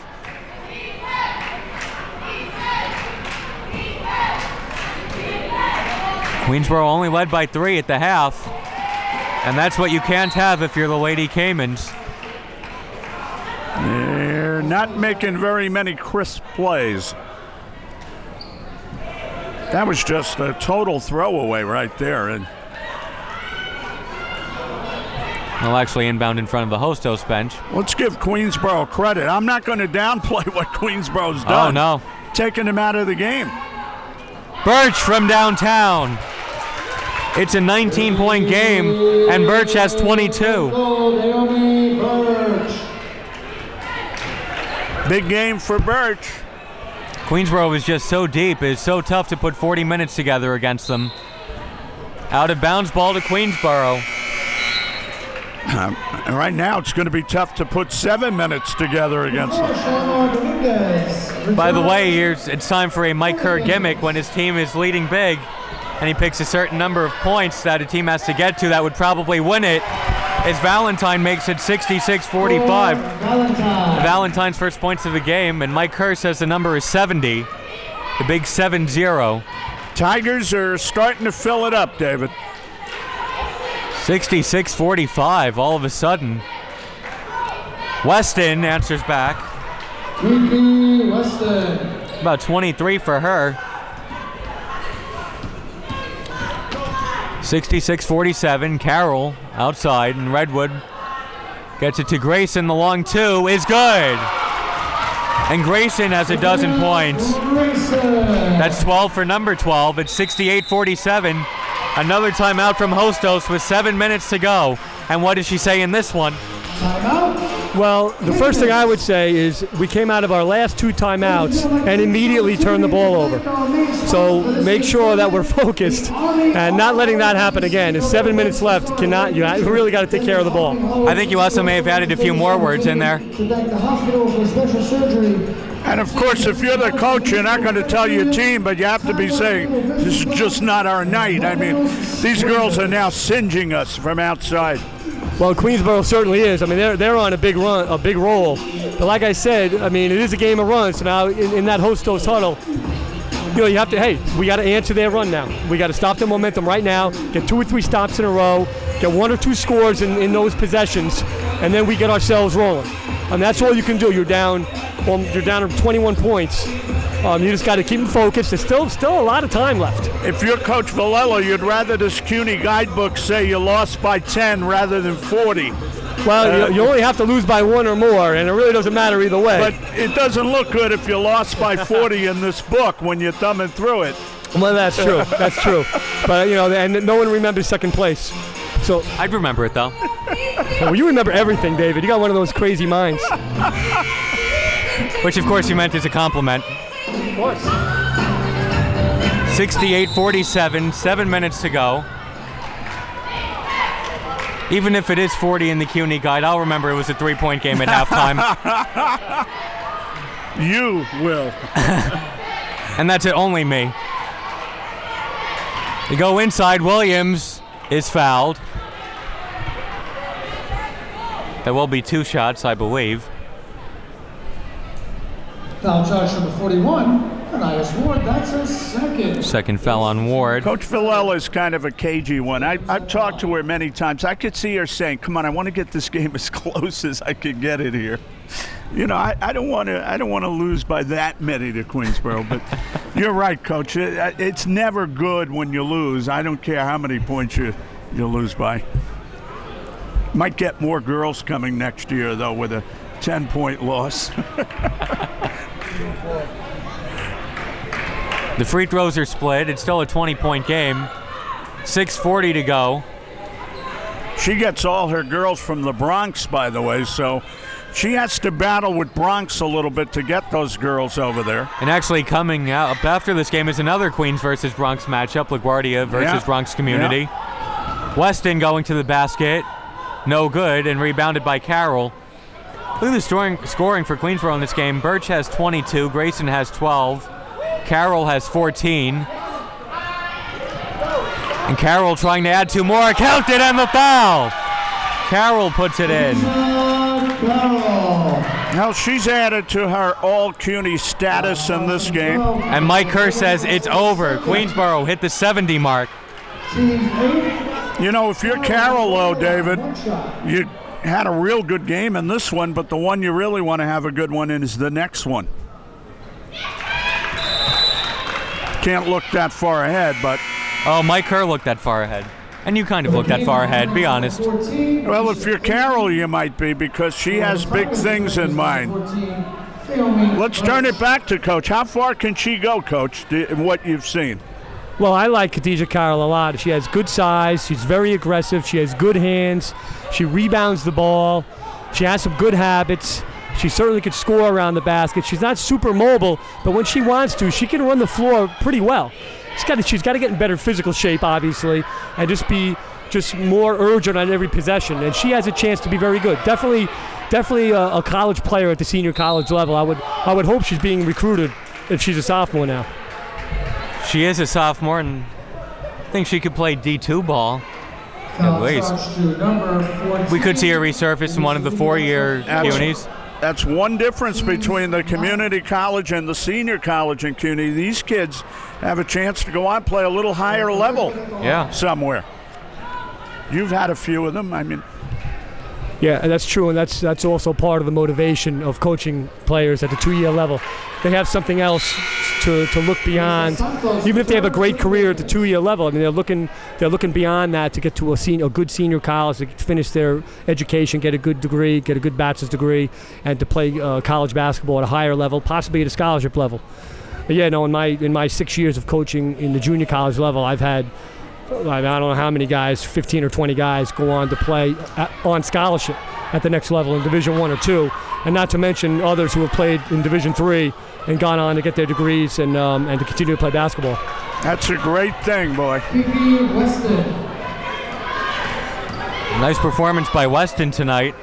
S2: Queensboro only led by 3 at the half, and that's what you can't have if you're the Lady Caimans.
S3: They're not making very many crisp plays. That was just a total throwaway right there. And
S2: well, actually inbound in front of the Hostos bench.
S3: let's give Queensboro credit. I'm not going to downplay what Queensboro's done.
S2: Oh, no.
S3: Taking them out of the game.
S2: Burch from downtown. It's a 19-point game, and Burch has 22.
S1: Daomi Burch.
S3: Big game for Burch.
S2: Queensboro is just so deep. It's so tough to put 40 minutes together against them. Out of bounds ball to Queensboro.
S3: And right now, it's going to be tough to put 7 minutes together against them.
S2: By the way, it's time for a Mike Kerr gimmick when his team is leading big, and he picks a certain number of points that a team has to get to that would probably win it. As Valentine makes it 66-45. Valentine's first points of the game, and Mike Kerr says the number is 70. The big 7-0.
S3: Tigers are starting to fill it up, David.
S2: 66-45 all of a sudden. Weston answers back.
S1: Weston.
S2: About 23 for her. 66-47. Carroll outside, and Redwood gets it to Grayson. The long two is good. And Grayson has a dozen points. That's 12 for number 12. It's 68-47. Another timeout from Hostos with 7 minutes to go. And what does she say in this one?
S4: Well, the first thing I would say is we came out of our last 2 timeouts and immediately turned the ball over. So make sure that we're focused and not letting that happen again. There's 7 minutes left. You really got to take care of the ball.
S2: I think you also may have added a few more words in there.
S3: And of course, if you're the coach, you're not going to tell your team, but you have to be saying, this is just not our night. I mean, these girls are now singeing us from outside.
S4: Well, Queensboro certainly is. I mean, they're on a big run, a big roll. But like I said, I mean, it is a game of runs. So now in that Hostos huddle, you have to, we got to answer their run now. We got to stop the momentum right now, get 2 or 3 stops in a row, get 1 or 2 scores in those possessions, and then we get ourselves rolling. And that's all you can do. You're down 21 points. You just got to keep them focused. There's still a lot of time left.
S3: If you're Coach Valello, you'd rather this CUNY guidebook say you lost by 10 rather than 40.
S4: Well, you only have to lose by 1 or more, and it really doesn't matter either way.
S3: But it doesn't look good if you lost by 40 in this book when you're thumbing through it.
S4: Well, that's true. That's true. But, and no one remembers second place. So
S2: I'd remember it, though.
S4: Well, you remember everything, David. You got one of those crazy minds.
S2: Which, of course, you meant as a compliment.
S4: Of course.
S2: 68-47, 7 minutes to go. Even if it is 40 in the CUNY guide, I'll remember it was a 3-point game at halftime.
S3: You will.
S2: And that's it, only me. You go inside, Williams is fouled. There will be 2 shots, I believe.
S1: Foul charge number 41, Elias Ward, that's a second.
S2: Second foul on Ward.
S3: Coach Valella is kind of a cagey one. I've talked to her many times. I could see her saying, come on, I want to get this game as close as I could get it here. I don't want to lose by that many to Queensboro, but you're right, Coach. It's never good when you lose. I don't care how many points you lose by. Might get more girls coming next year, though, with a 10-point loss.
S2: The free throws are split. It's still a 20-point game. 6:40 to go.
S3: She gets all her girls from the Bronx, by the way, so she has to battle with Bronx a little bit to get those girls over there.
S2: And actually coming up after this game is another Queens versus Bronx matchup, LaGuardia versus Bronx Community.
S3: Yeah.
S2: Weston going to the basket. No good, and rebounded by Carroll. Look at the scoring for Queensboro in this game. Burch has 22, Grayson has 12, Carroll has 14. And Carroll trying to add 2 more. Counted and the foul! Carroll puts it in.
S3: Now she's added to her all-CUNY status in this game.
S2: And Mike Kerr says it's over. Queensboro hit the 70 mark.
S3: If you're Carroll, though, David, you had a real good game in this one, but the one you really want to have a good one in is the next one. can't look that far ahead, but...
S2: Oh, Mike Kerr looked that far ahead. And you kind of looked that far ahead, be honest.
S3: Well, if you're Carol, you might be, because she has big things in mind. Let's turn it back to Coach. How far can she go, Coach, in what you've seen?
S4: Well, I like Khadijah Carroll a lot. She has good size. She's very aggressive. She has good hands. She rebounds the ball. She has some good habits. She certainly could score around the basket. She's not super mobile, but when she wants to, she can run the floor pretty well. She's got to get in better physical shape, obviously, and just be more urgent on every possession. And she has a chance to be very good. Definitely a college player at the senior college level. I would hope she's being recruited if she's a sophomore now.
S2: She is a sophomore, and I think she could play D2 ball. At least. We could see her resurface in one of the 4-year CUNYs.
S3: That's one difference between the community college and the senior college in CUNY. These kids have a chance to go on and play a little higher level somewhere. You've had a few of them. I mean,
S4: yeah, that's true, and that's also part of the motivation of coaching players at the 2-year level. They have something else to look beyond. Even if they have a great career at the 2-year level, I mean, they're looking beyond that to get to a good senior college, to finish their education, get a good degree, get a good bachelor's degree, and to play college basketball at a higher level, possibly at a scholarship level. But yeah, no, in my 6 years of coaching in the junior college level, I've had, I don't know how many guys, 15 or 20 guys go on to play on scholarship at the next level in Division 1 or 2, and not to mention others who have played in Division 3 and gone on to get their degrees and to continue to play basketball.
S3: That's a great thing, boy.
S1: Weston.
S2: Nice performance by Weston tonight.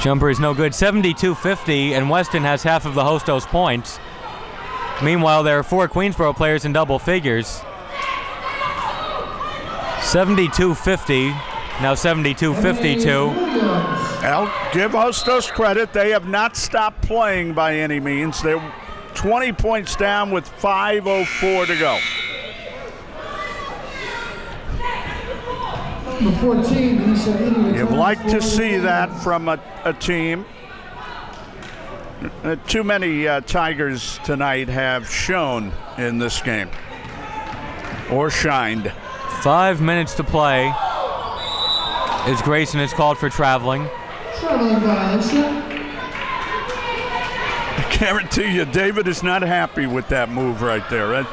S2: Jumper is no good. 72-50, and Weston has half of the Hostos points. Meanwhile, there are 4 Queensboro players in double figures. 72-50, now 72-52.
S3: I'll give Hostos credit. They have not stopped playing by any means. They're 20 points down with 5:04 to go. You'd like to see that from a team. Too many Tigers tonight have shone in this game, or shined.
S2: 5 minutes to play. As Grayson is called for traveling.
S1: Traveling violation.
S3: I guarantee you, David is not happy with that move right there.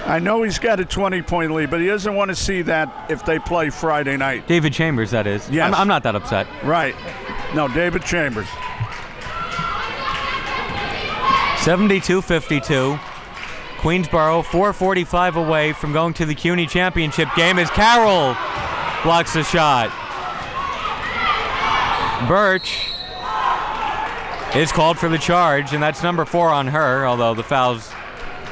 S3: I know he's got a 20-point lead, but he doesn't want to see that if they play Friday night.
S2: David Chambers, that is.
S3: Yes.
S2: I'm not that upset.
S3: Right. No, David Chambers.
S2: 72-52. Queensboro 4:45 away from going to the CUNY Championship game as Carroll blocks the shot. Burch is called for the charge, and that's number 4 on her, although the fouls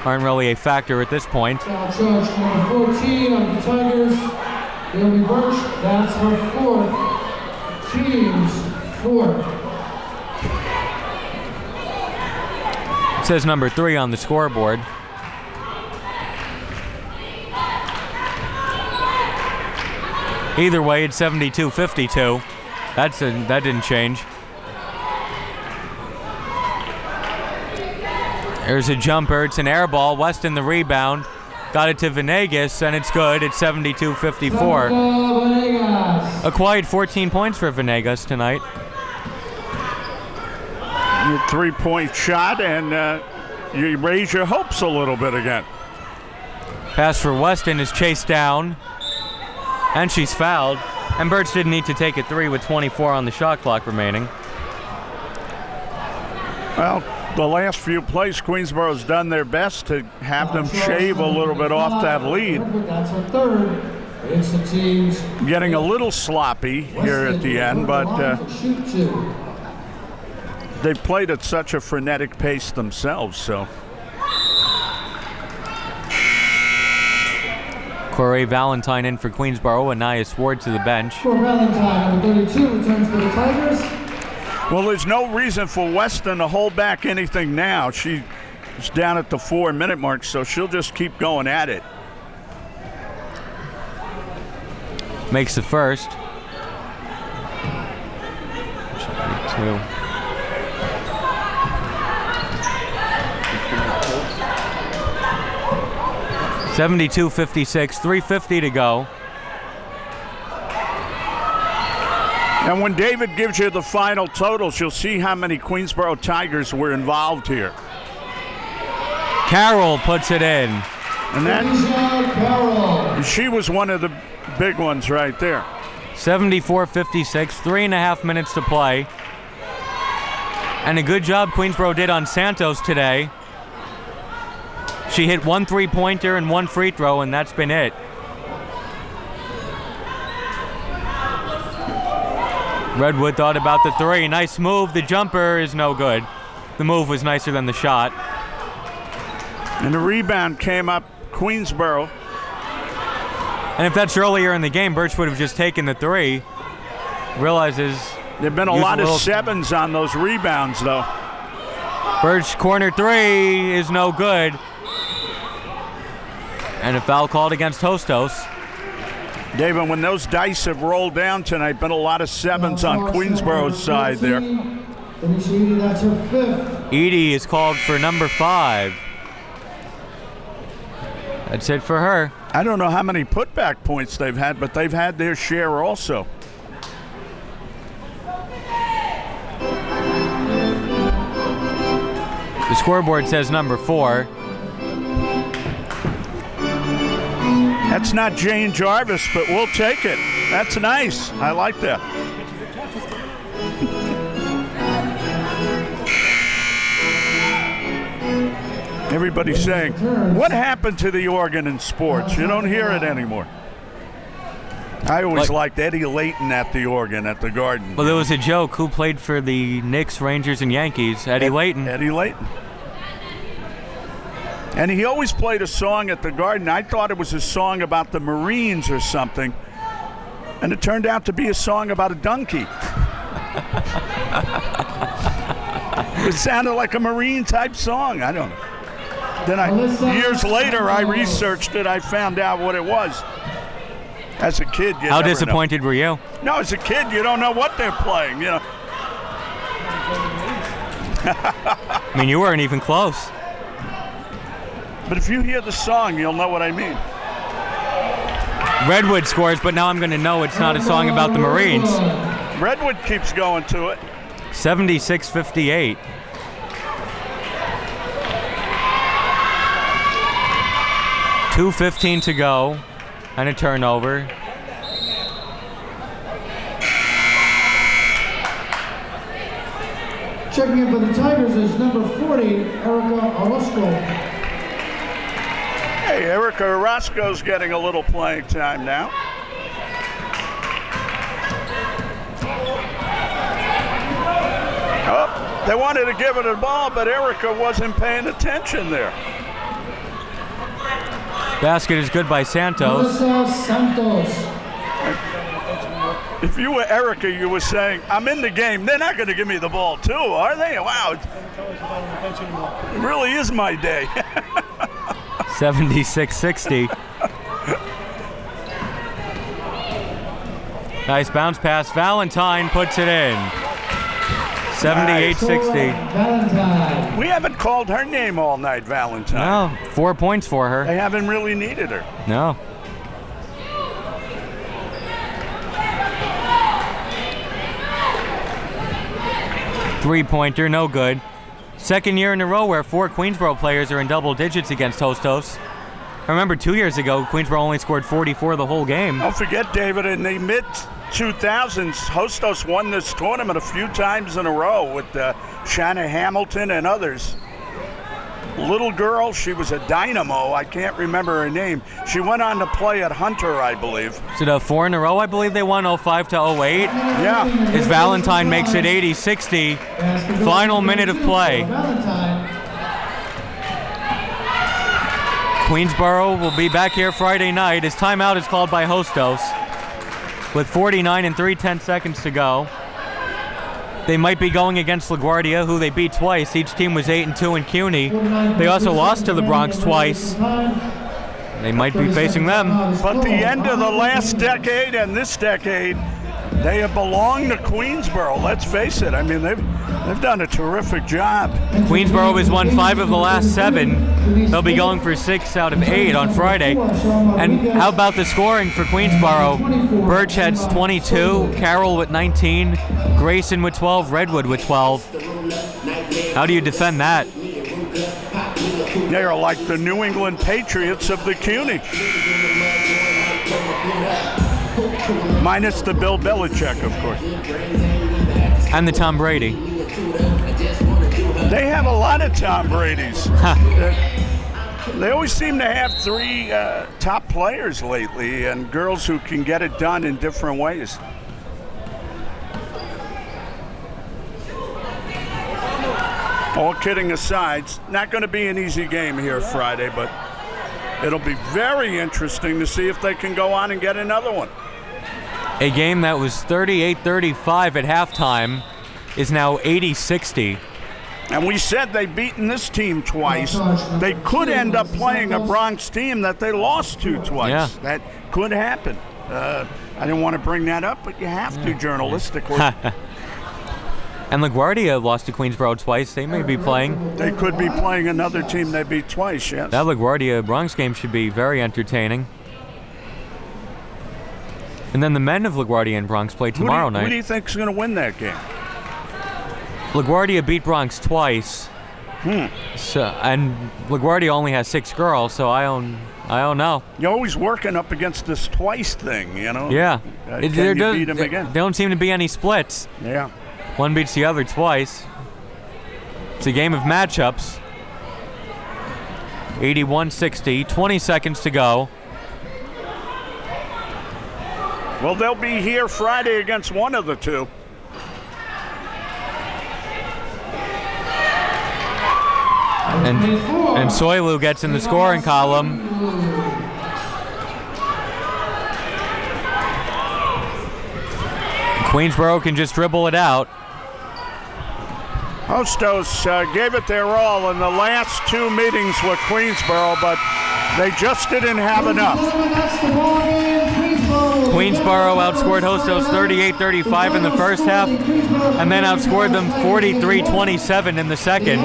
S2: aren't really a factor at this point.
S1: Foul charge number 14 on the Tigers. Daomi Burch, that's her 4th. Team's 4th.
S2: It says number 3 on the scoreboard. Either way, it's 72-52. That didn't change. There's a jumper. It's an air ball. Weston the rebound. Got it to Vanegas, and it's good. It's 72-54. A quiet 14 points for Vanegas tonight.
S3: Your 3-point shot, and you raise your hopes a little bit again.
S2: Pass for Weston is chased down, and she's fouled. And Burch didn't need to take a 3 with 24 on the shot clock remaining.
S3: Well, the last few plays, Queensboro's done their best to have them shave a little bit off that lead.
S1: That's her 3rd. It's the team's
S3: Getting a little sloppy here at the end, but they've played at such a frenetic pace themselves, so.
S2: Corey Valentine in for Queensboro, and Nia Ward to the bench.
S1: For Valentine, number 32, returns for the Tigers.
S3: Well, there's no reason for Weston to hold back anything now. She's down at the 4-minute mark, so she'll just keep going at it.
S2: Makes the first. 2. $72-56, 3:50 to go.
S3: And when David gives you the final totals, you'll see how many Queensboro Tigers were involved here.
S2: Carroll puts it in.
S3: And that, she was one of the big ones right there.
S2: 74-56, 3.5 minutes to play. And a good job Queensboro did on Santos today. She hit 1 3-pointer and 1 free throw, and that's been it. Redwood thought about the 3. Nice move. The jumper is no good. The move was nicer than the shot.
S3: And the rebound came up Queensboro.
S2: And if that's earlier in the game, Burch would have just taken the 3. Realizes
S3: There've been a lot of 7s on those rebounds, though.
S2: Burch corner 3 is no good. And a foul called against Hostos.
S3: David, when those dice have rolled down tonight, been a lot of 7s on Queensboro's side there.
S1: That's her 5th.
S2: Edie is called for number 5. That's it for her.
S3: I don't know how many putback points they've had, but they've had their share also.
S2: The scoreboard says number 4.
S3: That's not Jane Jarvis, but we'll take it. That's nice. I like that. Everybody's saying, what happened to the organ in sports? You don't hear it anymore. I always liked Eddie Layton at the organ at the Garden.
S2: Well, there was a joke. Who played for the Knicks, Rangers, and Yankees? Eddie Layton.
S3: Eddie Layton. And he always played a song at the Garden. I thought it was a song about the Marines or something. And it turned out to be a song about a donkey. It sounded like a Marine-type song. I don't know. Then years later, I researched it. I found out what it was. As a kid, you
S2: How
S3: never
S2: disappointed were you?
S3: No, as a kid, you don't know what they're playing, you know.
S2: I mean, you weren't even close.
S3: But if you hear the song, you'll know what I mean.
S2: Redwood scores, but now I'm going to know it's not a song about the Marines.
S3: Redwood keeps going to it.
S2: 76-58. $2:15 to go, and a turnover.
S1: Checking in for the Tigers is number 40, Erica Orozco.
S3: Hey, Erica Orozco's getting a little playing time now. Oh, they wanted to give it a ball, but Erica wasn't paying attention there.
S2: Basket is good by Santos.
S3: If you were Erica, you were saying, I'm in the game. They're not going to give me the ball, too, are they? Wow. It really is my day.
S2: 76-60. Nice bounce pass. Valentine puts it in. 78-60.
S3: We haven't called her name all night, Valentine.
S2: No, 4 points for her.
S3: They haven't really needed her.
S2: No. Three-pointer, no good. Second year in a row where 4 Queensboro players are in double digits against Hostos. I remember 2 years ago, Queensboro only scored 44 the whole game.
S3: Don't forget, David, in the mid-2000s, Hostos won this tournament a few times in a row with Shanna Hamilton and others. Little girl, she was a dynamo. I can't remember her name. She went on to play at Hunter, I believe.
S2: Is it 4 in a row? I believe they won 05 to 08.
S3: Yeah.
S2: As Valentine makes it 80-60. Final minute of play. Queensboro will be back here Friday night. His timeout is called by Hostos with 49 and 3/10 seconds to go. They might be going against LaGuardia, who they beat twice. Each team was 8-2 in CUNY. They also lost to the Bronx twice. They might be facing them.
S3: But the end of the last decade and this decade, They have belonged to Queensboro. Let's face it. I mean, they've done a terrific job.
S2: Queensboro has won 5 of the last 7. They'll be going for 6 out of 8 on Friday. And how about the scoring for Queensboro? Burch had 22, Carroll with 19, Grayson with 12, Redwood with 12. How do you defend that?
S3: They are like the New England Patriots of the CUNY. Minus the Bill Belichick, of course.
S2: And the Tom Brady.
S3: They have a lot of Tom Bradys. They always seem to have 3 top players lately, and girls who can get it done in different ways. All kidding aside, it's not going to be an easy game here Friday, but it'll be very interesting to see if they can go on and get another one.
S2: A game that was 38-35 at halftime is now 80-60.
S3: And we said they've beaten this team twice. They could end up playing a Bronx team that they lost to twice.
S2: Yeah.
S3: That could happen. I didn't want to bring that up, but you have to journalistically.
S2: And LaGuardia lost to Queensboro twice. They may be playing.
S3: They could be playing another team they beat twice, yes.
S2: That LaGuardia Bronx game should be very entertaining. And then the men of LaGuardia and Bronx play tomorrow night.
S3: Who do you think is going to win that game?
S2: LaGuardia beat Bronx twice. So, and LaGuardia only has 6 girls, so I don't know.
S3: You're always working up against this twice thing, you know?
S2: Yeah.
S3: Can you beat them again?
S2: There don't seem to be any splits.
S3: Yeah.
S2: One beats the other twice. It's a game of matchups. 81-60, 20 seconds to go.
S3: Well, they'll be here Friday against one of the two.
S2: And Soilu gets in the scoring column. Queensboro can just dribble it out.
S3: Hostos gave it their all in the last 2 meetings with Queensboro, but they just didn't have enough.
S2: Queensboro outscored Hostos 38-35 in the first half, and then outscored them 43-27 in the second.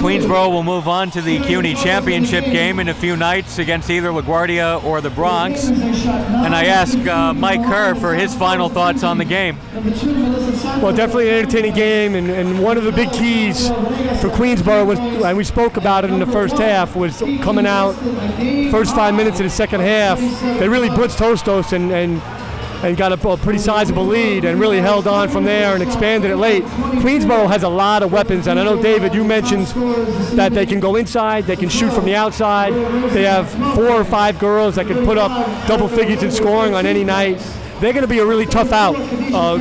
S2: Queensboro will move on to the CUNY Championship game in a few nights against either LaGuardia or the Bronx. And I ask Mike Kerr for his final thoughts on the game.
S4: Well, definitely an entertaining game, and one of the big keys for Queensboro was, and we spoke about it in the first half, was coming out first 5 minutes of the second half. They really blitzed Hostos and got a pretty sizable lead and really held on from there and expanded it late. Queensboro has a lot of weapons, and I know, David, you mentioned that they can go inside, they can shoot from the outside. They have 4 or 5 girls that can put up double figures in scoring on any night. They're going to be a really tough out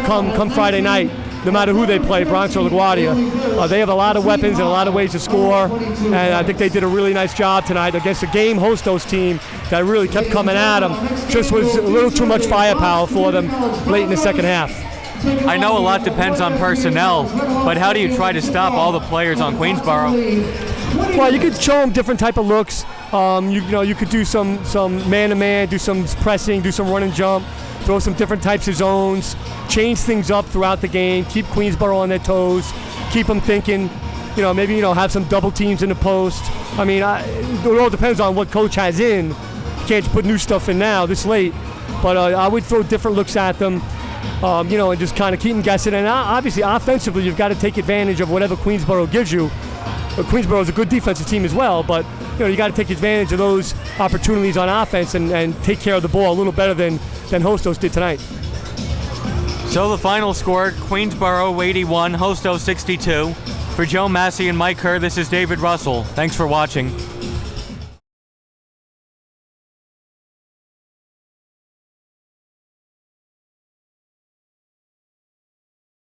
S4: come Friday night, no matter who they play, Bronx or LaGuardia. They have a lot of weapons and a lot of ways to score, and I think they did a really nice job tonight against a game Hostos team that really kept coming at them. Just was a little too much firepower for them late in the second half.
S2: I know a lot depends on personnel, but how do you try to stop all the players on Queensboro?
S4: Well, you could show them different type of looks. You could do some man-to-man, do some pressing, do some run and jump, throw some different types of zones, change things up throughout the game, keep Queensboro on their toes, keep them thinking, maybe have some double teams in the post. I mean, it all depends on what coach has in. You can't put new stuff in now this late, but I would throw different looks at them, and just kind of keep them guessing. And obviously, offensively, you've got to take advantage of whatever Queensboro gives you. Queensboro is a good defensive team as well, but you got to take advantage of those opportunities on offense and take care of the ball a little better than Hostos did tonight.
S2: So the final score, Queensboro 81, Hostos 62. For Joe Massey and Mike Kerr, this is David Russell. Thanks for watching.